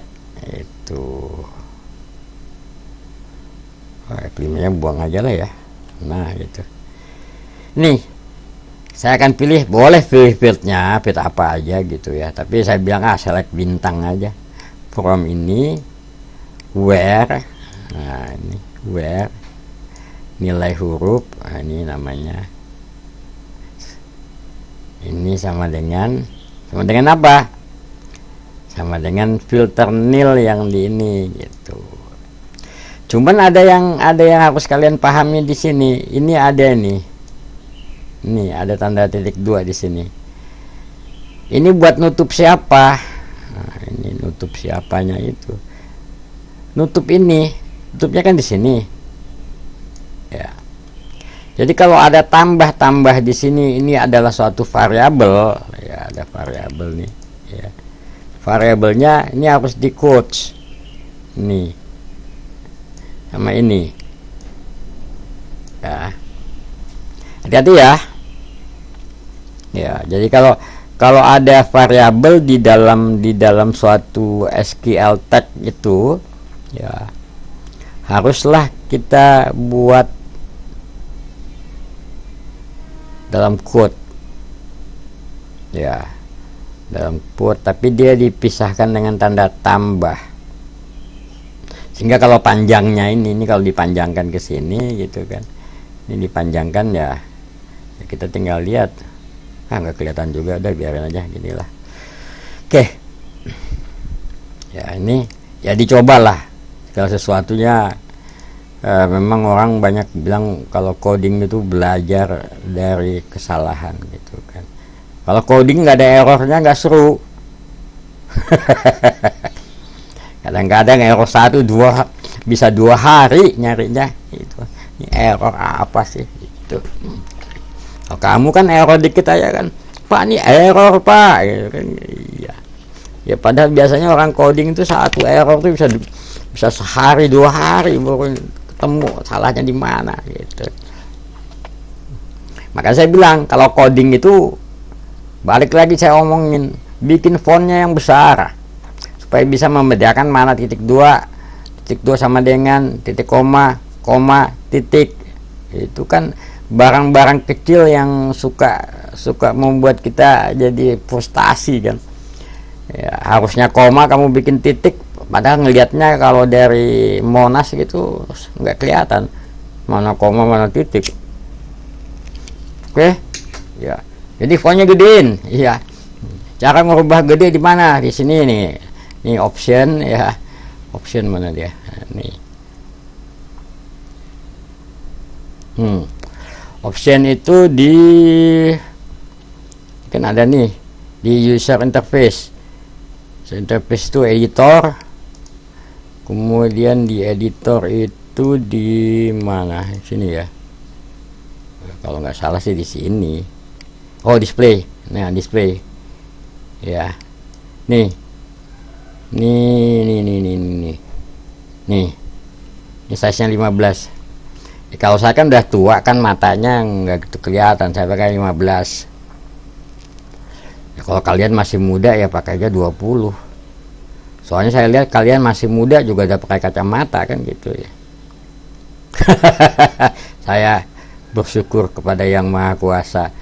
itu. Filmnya buang aja lah ya. Nah gitu. Nih Saya akan boleh pilih fieldnya, field apa aja gitu ya, tapi saya bilang select bintang aja. From ini where, nah ini where nilai huruf, nah ini namanya, ini sama dengan apa? Sama dengan filter nil yang di ini gitu. Cuman ada yang harus kalian pahami di sini. Ini ada nih. Ini ada tanda titik 2 di sini. Ini buat nutup siapa? Nah, ini nutup siapanya itu. Nutup ini, nutupnya kan di sini. Ya. Jadi kalau ada tambah di sini, ini adalah suatu variabel. Ya, ada variabel nih. Ya. Variabelnya ini harus di quotes. Nih. Sama ini ya, hati-hati ya. Ya, jadi kalau ada variabel di dalam suatu SQL tag itu ya, haruslah kita buat dalam quote ya, dalam quote, tapi dia dipisahkan dengan tanda tambah. Sehingga kalau panjangnya ini kalau dipanjangkan ke sini gitu kan, ini dipanjangkan ya, kita tinggal lihat, nggak kelihatan juga, udah biarin aja ginilah. Oke, ya ini ya dicobalah segala sesuatunya. Memang orang banyak bilang kalau coding itu belajar dari kesalahan gitu kan. Kalau coding nggak ada errornya nggak seru. Kadang-kadang error 1, 2 bisa 2 hari nyarinya itu. Ini error apa sih itu? Oh, kamu kan error dikit aja kan, Pak ini error Pak gitu kan. Iya. Ya padahal biasanya orang coding itu satu error tuh bisa sehari 2 hari baru ketemu salahnya di mana gitu. Maka saya bilang kalau coding itu balik lagi saya omongin, bikin fontnya yang besar supaya bisa membedakan mana titik 2 sama dengan titik koma, titik. Itu kan barang-barang kecil yang suka membuat kita jadi frustasi kan ya. Harusnya koma kamu bikin titik, padahal ngelihatnya kalau dari Monas gitu nggak kelihatan mana koma mana titik. Oke ya, jadi fontnya gedein ya. Cara merubah gede di mana? Di sini nih. Ini option ya, option mana dia? Nih. Option itu kan ada nih di user interface. Interface itu editor. Kemudian di editor itu di mana? Sini ya. Kalau nggak salah sih di sini. Oh, display. Nah, display. Ya. Nih. Nih. Ini size-nya 15. Kalau saya kan udah tua kan matanya nggak gitu kelihatan, saya pakai 15. Ya, kalau kalian masih muda ya pakai aja 20. Soalnya saya lihat kalian masih muda juga udah pakai kacamata kan gitu ya. Saya bersyukur kepada Yang Maha Kuasa.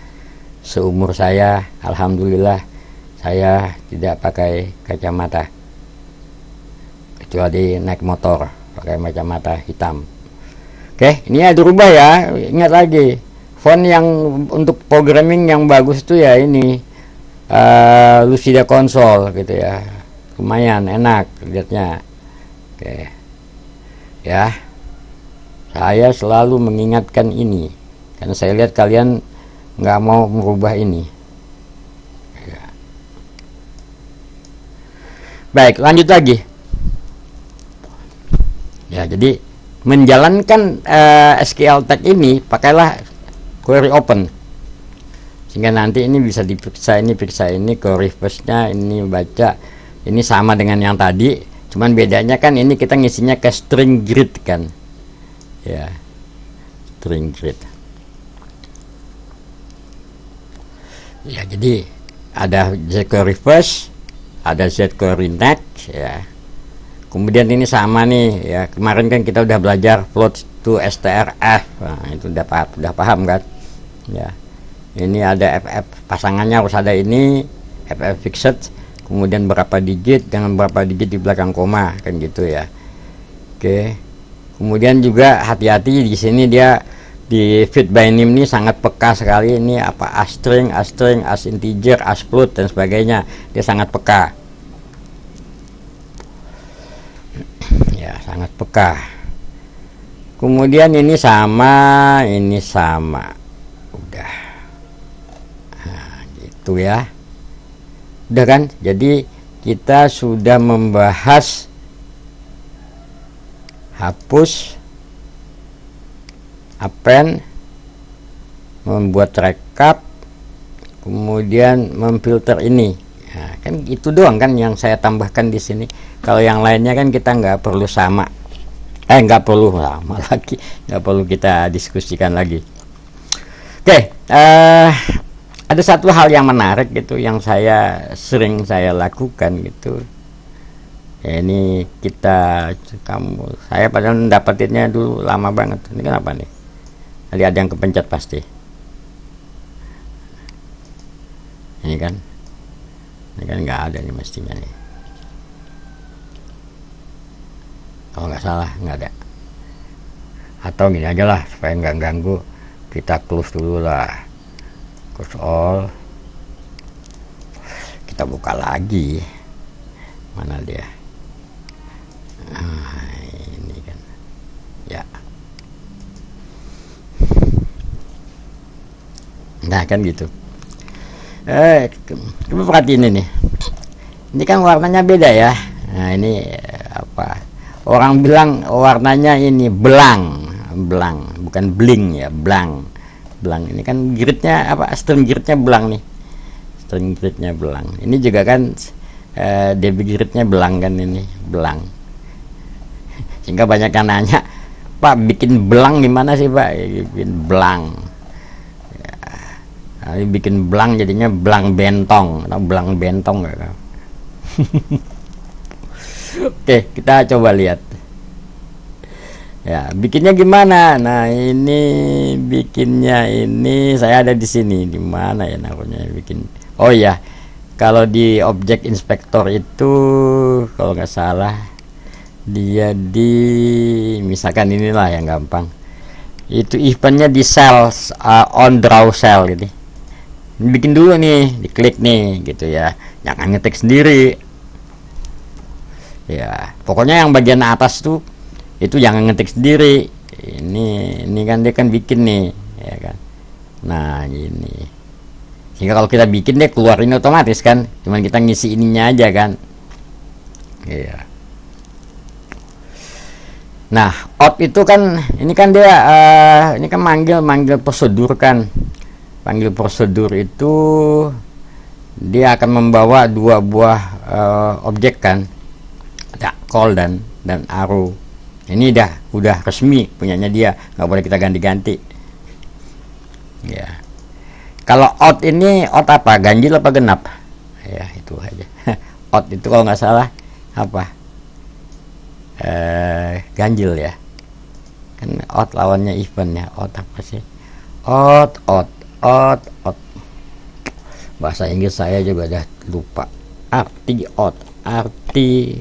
Seumur saya alhamdulillah saya tidak pakai kacamata, kecuali naik motor pakai kacamata hitam. Oke, ini ya dirubah ya. Ingat lagi, font yang untuk programming yang bagus itu ya ini Lucida Console gitu ya. Lumayan enak lihatnya. Oke. Ya. Saya selalu mengingatkan ini karena saya lihat kalian nggak mau merubah ini. Ya. Baik, lanjut lagi. Ya, jadi menjalankan SQL tag ini pakailah query open, sehingga nanti ini bisa diperiksa ini ke reverse-nya, ini baca, ini sama dengan yang tadi, cuman bedanya kan ini kita ngisinya ke string grid kan ya, string grid ya. Jadi ada jQuery first, ada jQuery next ya. Kemudian ini sama nih ya, kemarin kan kita udah belajar float to strf. Nah, itu udah paham kan ya. Ini ada FF pasangannya harus ada ini FF fixed, kemudian berapa digit dengan berapa digit di belakang koma kan gitu ya. Oke. Kemudian juga hati-hati di sini dia di fit by name ini sangat peka sekali. Ini apa as string, as integer, as float dan sebagainya. Dia sangat peka. Ya, sangat peka. Kemudian ini sama. Udah. Nah, gitu ya. Udah kan? Jadi kita sudah membahas hapus, append, membuat rekap, kemudian memfilter ini. Nah, kan itu doang kan yang saya tambahkan di sini. Kalau yang lainnya kan kita nggak perlu sama, nggak perlu sama lagi, nggak perlu kita diskusikan lagi. Oke, ada satu hal yang menarik gitu, yang saya sering lakukan gitu. Ya, ini saya padahal dapetinnya dulu lama banget. Ini kenapa nih? Tadi ada yang kepencet pasti. Ini kan nggak ada nih mestinya nih. Kalau nggak salah nggak ada. Atau gini aja lah supaya nggak ganggu, kita close dulu lah. Close all. Kita buka lagi. Mana dia? Ini kan ya. Nah kan gitu. Coba perhatiin ini kan warnanya beda ya. Nah ini apa, orang bilang warnanya ini belang bukan bling ya, belang. Ini kan gridnya apa, string gridnya belang nih, string gridnya belang. Ini juga kan DB gridnya belang kan, ini belang. Sehingga banyak yang nanya, Pak bikin belang gimana sih Pak? Bikin belang ya, bikin belang jadinya belang bentong. Atau belang bentong gak? Oke, kita coba lihat ya, bikinnya gimana. Nah ini bikinnya, ini saya ada di sini. Di mana ya namanya bikin? Oh ya, kalau di object inspector itu kalau nggak salah dia di, misalkan inilah yang gampang, itu eventnya di cells on draw cell gitu. Bikin dulu nih, diklik nih gitu ya, jangan ngetik sendiri ya. Pokoknya yang bagian atas tuh itu jangan ngetik sendiri. Ini kan dia kan bikin nih ya kan. Nah ini, sehingga kalau kita bikin dia keluarin otomatis kan, cuman kita ngisi ininya aja kan. Iya. Nah, out itu kan, ini kan dia ini kan manggil prosedur kan. Panggil prosedur itu dia akan membawa dua buah objek kan. Ada call dan arrow. Ini udah resmi punyanya dia, nggak boleh kita ganti-ganti. Ya. Kalau out ini, out apa? Ganjil apa genap? Ya, itu aja. Out itu kalau nggak salah apa? Ganjil ya. Kan out lawannya event ya. Out apa sih? Out. Bahasa Inggris saya juga udah lupa. Arti out. Arti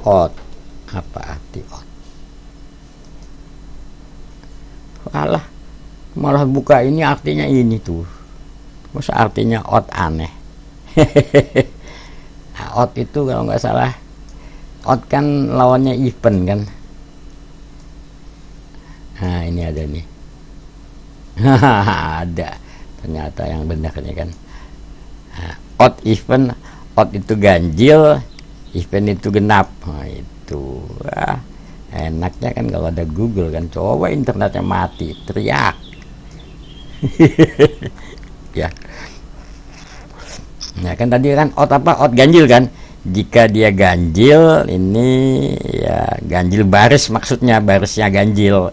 out. Apa arti out? Alah, malah buka ini artinya ini tuh. Masa artinya out aneh. Out itu kalau nggak salah, out kan lawannya event kan. Nah ini ada nih. Ada ternyata yang benarnya kan. Nah, out event, out itu ganjil, event itu genap. Nah, itu enaknya kan kalau ada Google kan. Coba internetnya mati, teriak. Ya. Nah kan tadi kan out apa? Out ganjil kan. Jika dia ganjil, ini ya ganjil baris, maksudnya barisnya ganjil,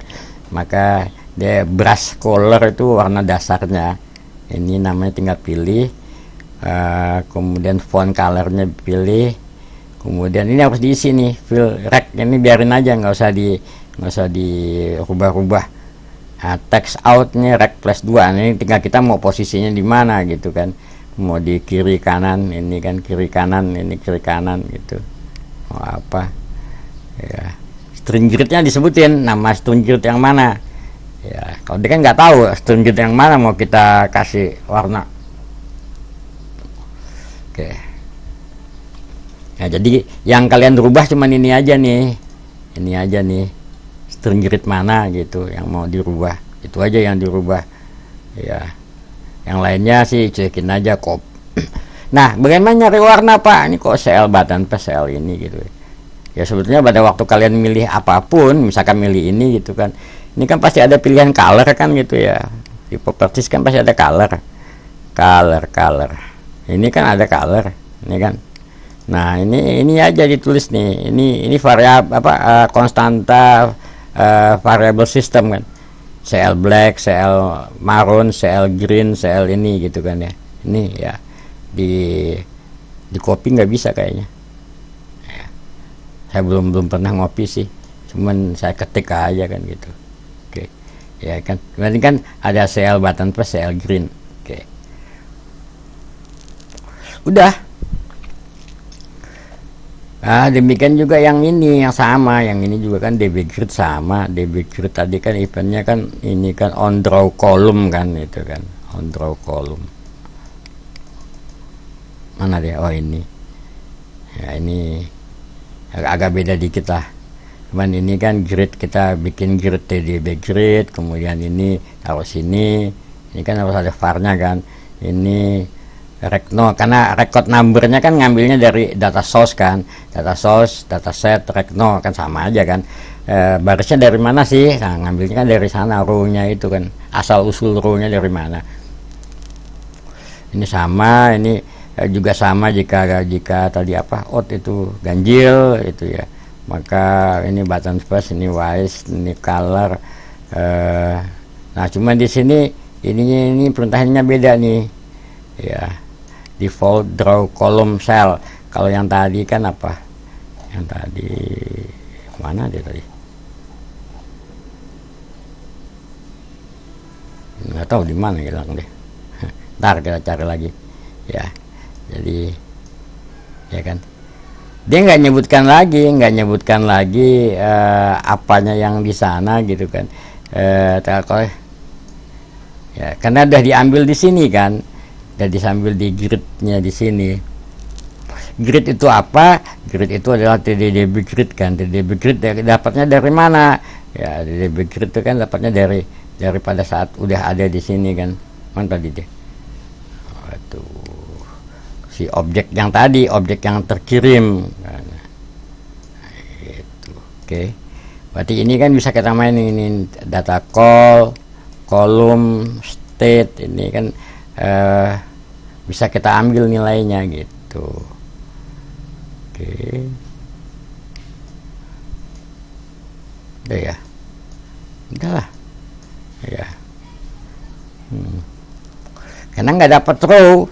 maka dia brush color itu warna dasarnya. Ini namanya tinggal pilih, kemudian font colornya pilih, kemudian ini harus diisi nih, fill rect ini biarin aja, nggak usah dirubah-rubah. Nah, text outnya rect plus 2, ini tinggal kita mau posisinya di mana gitu kan, mau di kiri kanan, ini kan kiri kanan, ini kiri kanan gitu, mau apa ya. String gridnya disebutin nama string grid yang mana ya, kalau dia kan nggak tahu string grid yang mana mau kita kasih warna. Oke. Nah, jadi yang kalian rubah cuman ini aja nih string grid mana gitu yang mau dirubah, itu aja yang dirubah ya, yang lainnya sih cekin aja kop. Nah, bagaimana nyari warna Pak? Ini kok CL button pas CL ini gitu ya. Sebetulnya pada waktu kalian milih apapun, misalkan milih ini gitu kan, ini kan pasti ada pilihan color kan gitu ya, di properties kan pasti ada color. Ini kan ada color ini kan. Nah, ini aja ditulis nih, ini variabel apa, konstanta variable system kan, CL black, CL maroon, CL green, CL ini gitu kan ya. Ini ya di copy nggak bisa kayaknya ya. Saya belum pernah ngopi sih, cuman saya ketik aja kan gitu. Oke ya kan, berarti kan ada CL button plus CL green. Oke, udah. Nah, demikian juga yang ini, yang sama, yang ini juga kan DB grid sama. DB grid tadi kan eventnya kan ini kan on draw column kan, itu kan on draw column. Mana dia? Oh ini ya, ini agak beda dikit lah, cuman ini kan grid, kita bikin grid DB grid, kemudian ini taruh sini, ini kan harus ada var-nya kan, ini Recno, karena record numbernya kan ngambilnya dari data source kan, data source, dataset, Recno kan sama aja kan. Barisnya dari mana sih? Nah, ngambilnya kan dari sana, row-nya itu kan, asal usul row-nya dari mana. Ini sama, ini juga sama jika tadi apa, out itu ganjil itu ya, maka ini button first, ini wise, ini color. Nah, cuman di sini ini perintahnya beda nih ya. Default draw column cell. Kalau yang tadi kan apa? Yang tadi mana dia tadi? Nggak tahu di mana hilang deh. Ntar kita cari lagi. Ya, jadi ya kan. Dia nggak nyebutkan lagi apanya yang di sana gitu kan. Ya, karena udah diambil di sini kan. Jadi sambil di gridnya di sini. Grid itu apa? Grid itu adalah TDDB grid kan. TDDB grid dapatnya dari mana? Ya, TDDB grid itu kan dapatnya daripada saat udah ada di sini kan. Mana tadi deh? Waduh, si objek yang tadi, objek yang terkirim. Nah, itu, oke. Berarti ini kan bisa kita main ini data call, kolom, state, ini kan. Bisa kita ambil nilainya gitu. Oke. Udah ya. Udahlah. Ya. Karena nggak dapat row,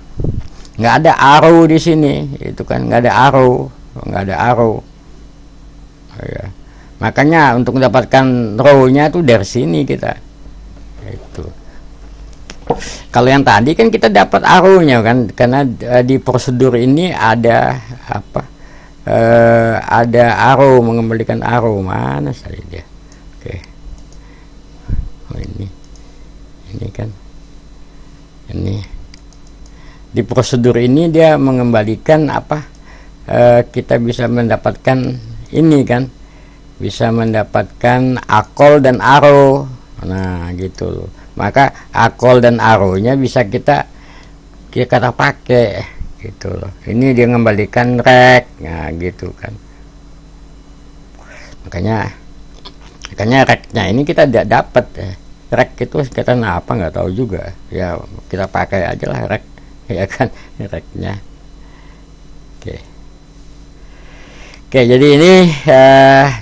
nggak ada arrow di sini, itu kan nggak ada arrow. Ya. Makanya untuk mendapatkan row-nya tuh dari sini kita. Itu. Kalau yang tadi kan kita dapat arrow-nya kan, karena di prosedur ini ada apa? Ada arrow, mengembalikan arrow. Mana tadi dia? Oke. Oh ini kan. Ini di prosedur ini dia mengembalikan apa? Kita bisa mendapatkan ini kan, bisa mendapatkan akol dan arrow. Nah, gitu loh. Maka akol dan arrow-nya bisa kita pakai gitu loh. Ini dia mengembalikan rect, nah gitu kan. Makanya rect-nya ini kita tidak dapat ya. Rect itu kita apa nggak tahu juga. Ya kita pakai aja lah rect, ya kan, rect-nya. Oke, jadi ini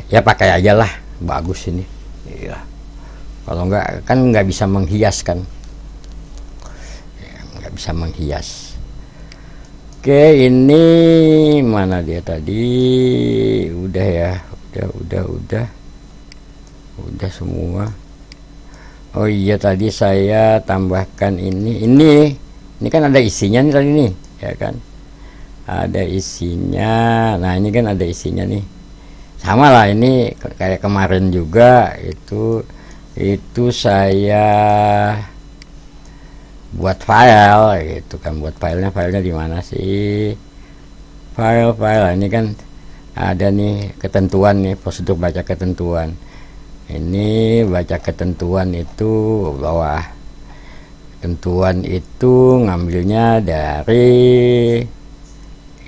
ya pakai aja lah, bagus ini. Iya. Kalau enggak kan nggak bisa menghias kan, nggak bisa menghias. Oke, ini mana dia tadi? Udah ya, udah semua. Oh iya, tadi saya tambahkan ini kan ada isinya nih tadi nih, ya kan? Ada isinya. Nah, ini kan ada isinya nih. Sama lah ini kayak kemarin juga itu saya buat file gitu kan. Buat filenya di mana sih? File ini kan ada nih ketentuan nih, prosedur baca ketentuan. Ini baca ketentuan itu bawah. Ketentuan itu ngambilnya dari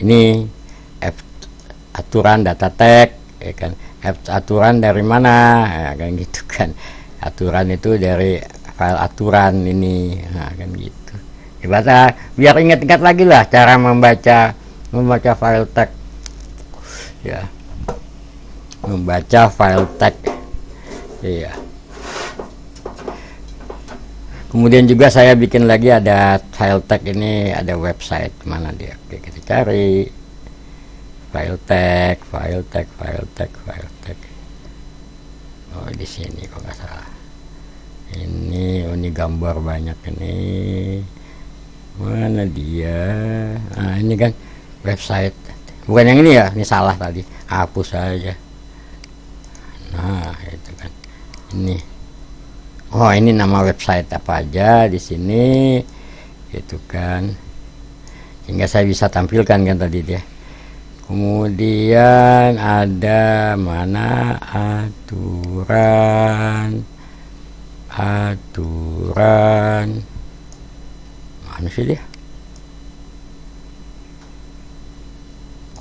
ini aturan data tag, ya kan. Aturan dari mana, ya kan gitu kan. Aturan itu dari file aturan ini, nah, kan gitu. Ibaratnya biar ingat-ingat lagi lah cara membaca file tag, ya, membaca file tag. Iya. Kemudian juga saya bikin lagi ada file tag ini, ada website mana dia. Oke, kita cari file tag. Oh, di sini kok nggak salah. Ini gambar banyak ini. Mana dia? Nah, ini kan website. Bukan yang ini ya, ini salah tadi. Hapus saja. Nah, itu kan. Ini. Oh, ini nama website apa aja di sini. Gitu kan. Hingga saya bisa tampilkan kan tadi dia. Kemudian ada mana aturan. Mana sih dia?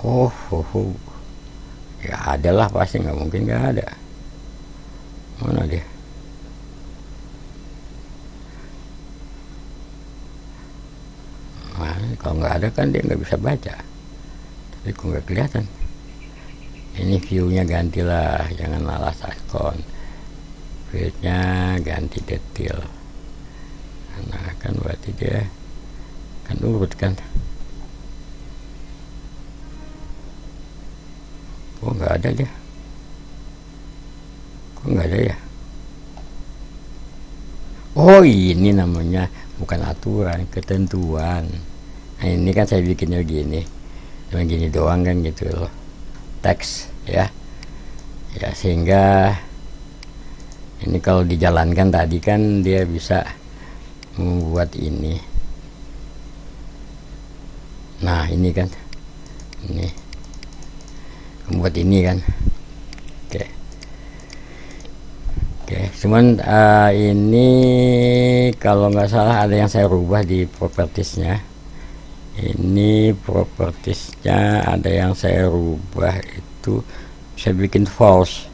Oh. Ya adalah pasti, nggak mungkin nggak ada. Mana dia? Nah, kalau nggak ada kan dia nggak bisa baca. Tapi kok nggak kelihatan. Ini view-nya gantilah, jangan lalas icon. View-nya ganti detail. Nah, kan berarti dia kan urut kan. Kok nggak ada dia? Kok nggak ada ya? Oh, ini namanya bukan aturan, ketentuan. Nah, ini kan saya bikinnya gini, cuma gini doang kan gitu loh, teks ya. Ya, sehingga ini kalau dijalankan tadi kan dia bisa membuat ini. Nah, ini kan ini membuat ini kan. Oke, cuman ini kalau nggak salah ada yang saya rubah di propertiesnya. Ini propertiesnya ada yang saya rubah, itu saya bikin false.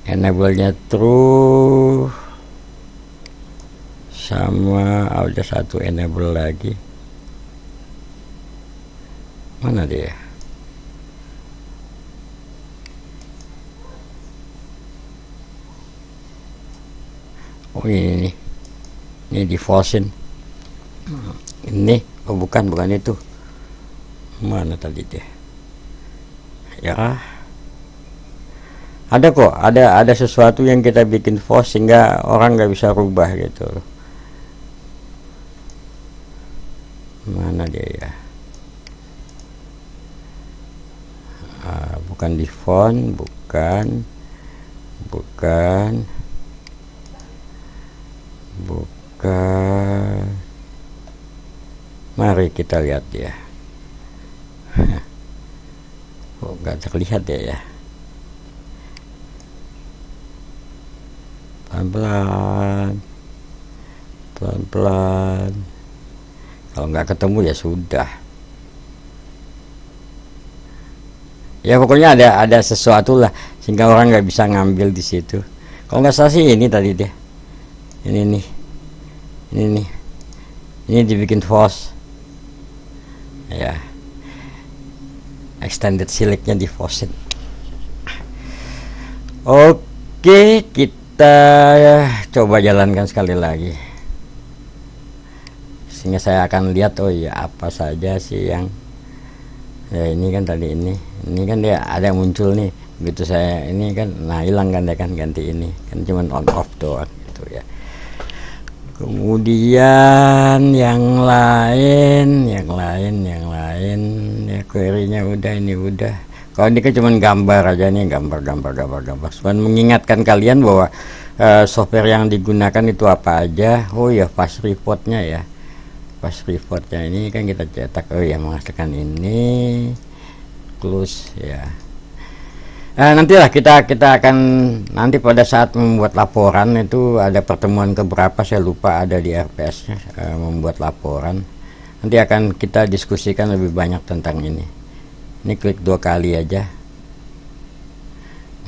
Enable-nya true, sama ada satu enable lagi. Mana dia? Oh, ini di false-in. Ini oh bukan itu. Mana tadi dia? Ya, ada kok, ada sesuatu yang kita bikin false sehingga orang nggak bisa rubah gitu. Mana dia ya? Bukan di font, bukan. Mari kita lihat ya. Oh, nggak terlihat ya. Pelan-pelan. Kalau nggak ketemu ya sudah. Ya pokoknya ada sesuatu lah sehingga orang nggak bisa ngambil di situ. Kalau nggak salah sih ini tadi deh. Ini nih. Ini dibikin false. Ya. Extended select-nya di false. Oke, kita coba jalankan sekali lagi. Sehingga saya akan lihat oh ya apa saja sih yang ya ini kan tadi ini kan dia ada muncul nih Begitu saya ini kan, nah hilang kan ya kan, ganti ini kan cuman on off doang gitu ya. Kemudian yang lain ya, query-nya udah, ini udah. Kalau ini kan cuman gambar aja nih, gambar. Cuman mengingatkan kalian bahwa software yang digunakan itu apa aja. Oh ya, fast reportnya ya. Fast reportnya ini kan kita cetak, oh ya, menghasilkan ini, close ya. Nantilah kita akan nanti pada saat membuat laporan itu ada pertemuan keberapa saya lupa, ada di RPS-nya membuat laporan. Nanti akan kita diskusikan lebih banyak tentang ini. Ini klik 2 kali aja.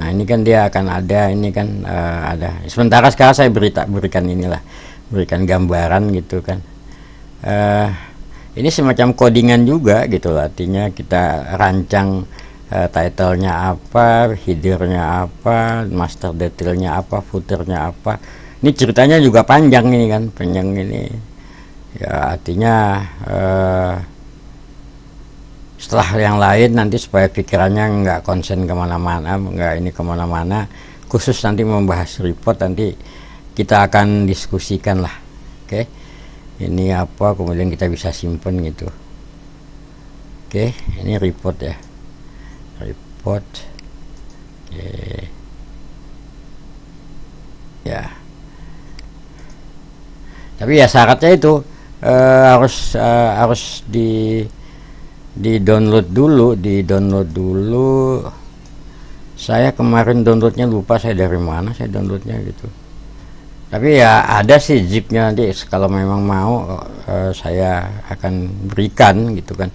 Nah ini kan dia akan ada, ini kan ada. Sementara sekarang saya berikan inilah, berikan gambaran gitu kan. Ini semacam codingan juga gitu, artinya kita rancang title-nya apa, header-nya apa, master detail-nya apa, footer-nya apa. Ini ceritanya juga panjang ini kan, panjang ini. Ya artinya setelah yang lain nanti supaya pikirannya nggak konsen kemana-mana, nggak ini kemana-mana, khusus nanti membahas report nanti kita akan diskusikan lah. Oke, ini apa, kemudian kita bisa simpen gitu. Oke, ini report ya. Report ya, tapi ya syaratnya itu harus di download dulu. Saya kemarin downloadnya lupa, saya dari mana saya downloadnya gitu, tapi ya ada sih zipnya, nanti kalau memang mau saya akan berikan gitu kan,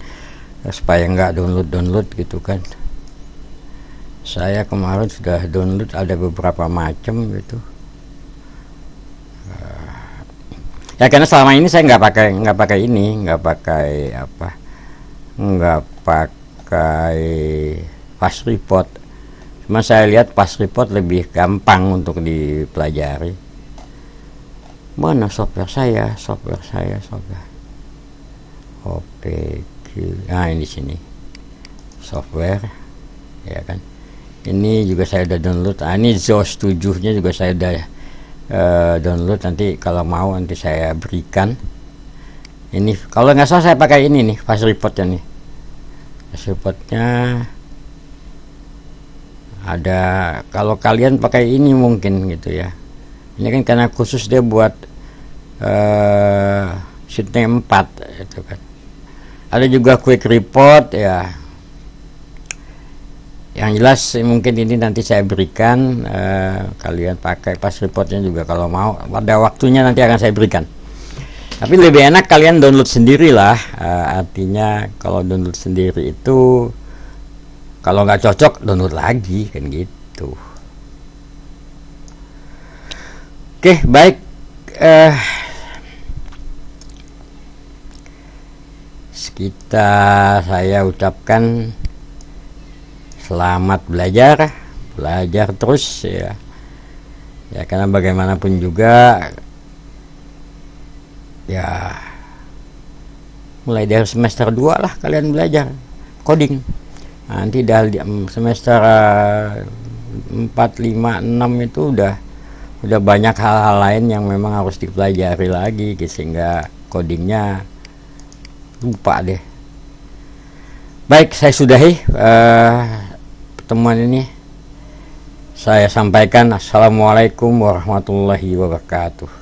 supaya nggak download gitu kan. Saya kemarin sudah download ada beberapa macam gitu. Ya karena selama ini saya nggak pakai fast report. Cuma saya lihat fast report lebih gampang untuk dipelajari. Mana software saya? OPQ. Nah ini di sini software ya kan. Ini juga saya udah download. Ini ZOS 7-nya juga saya udah download. Nanti kalau mau nanti saya berikan. Ini kalau nggak salah saya pakai ini nih, fast reportnya nih. Fast reportnya ada. Kalau kalian pakai ini mungkin gitu ya. Ini kan karena khusus dia buat sheetnya 4 itu kan. Ada juga quick report ya. Yang jelas mungkin ini nanti saya berikan, kalian pakai fast reportnya juga kalau mau, pada waktunya nanti akan saya berikan. Tapi lebih enak kalian download sendiri lah, artinya kalau download sendiri itu kalau nggak cocok download lagi kan gitu. Oke, baik. Saya ucapkan selamat belajar terus ya. Ya karena bagaimanapun juga ya mulai dari semester 2 lah kalian belajar coding. Nanti dari semester 4, 5, 6 itu udah banyak hal-hal lain yang memang harus dipelajari lagi sehingga codingnya lupa deh. Baik, saya sudahi pertemuan ini. Saya sampaikan assalamualaikum warahmatullahi wabarakatuh.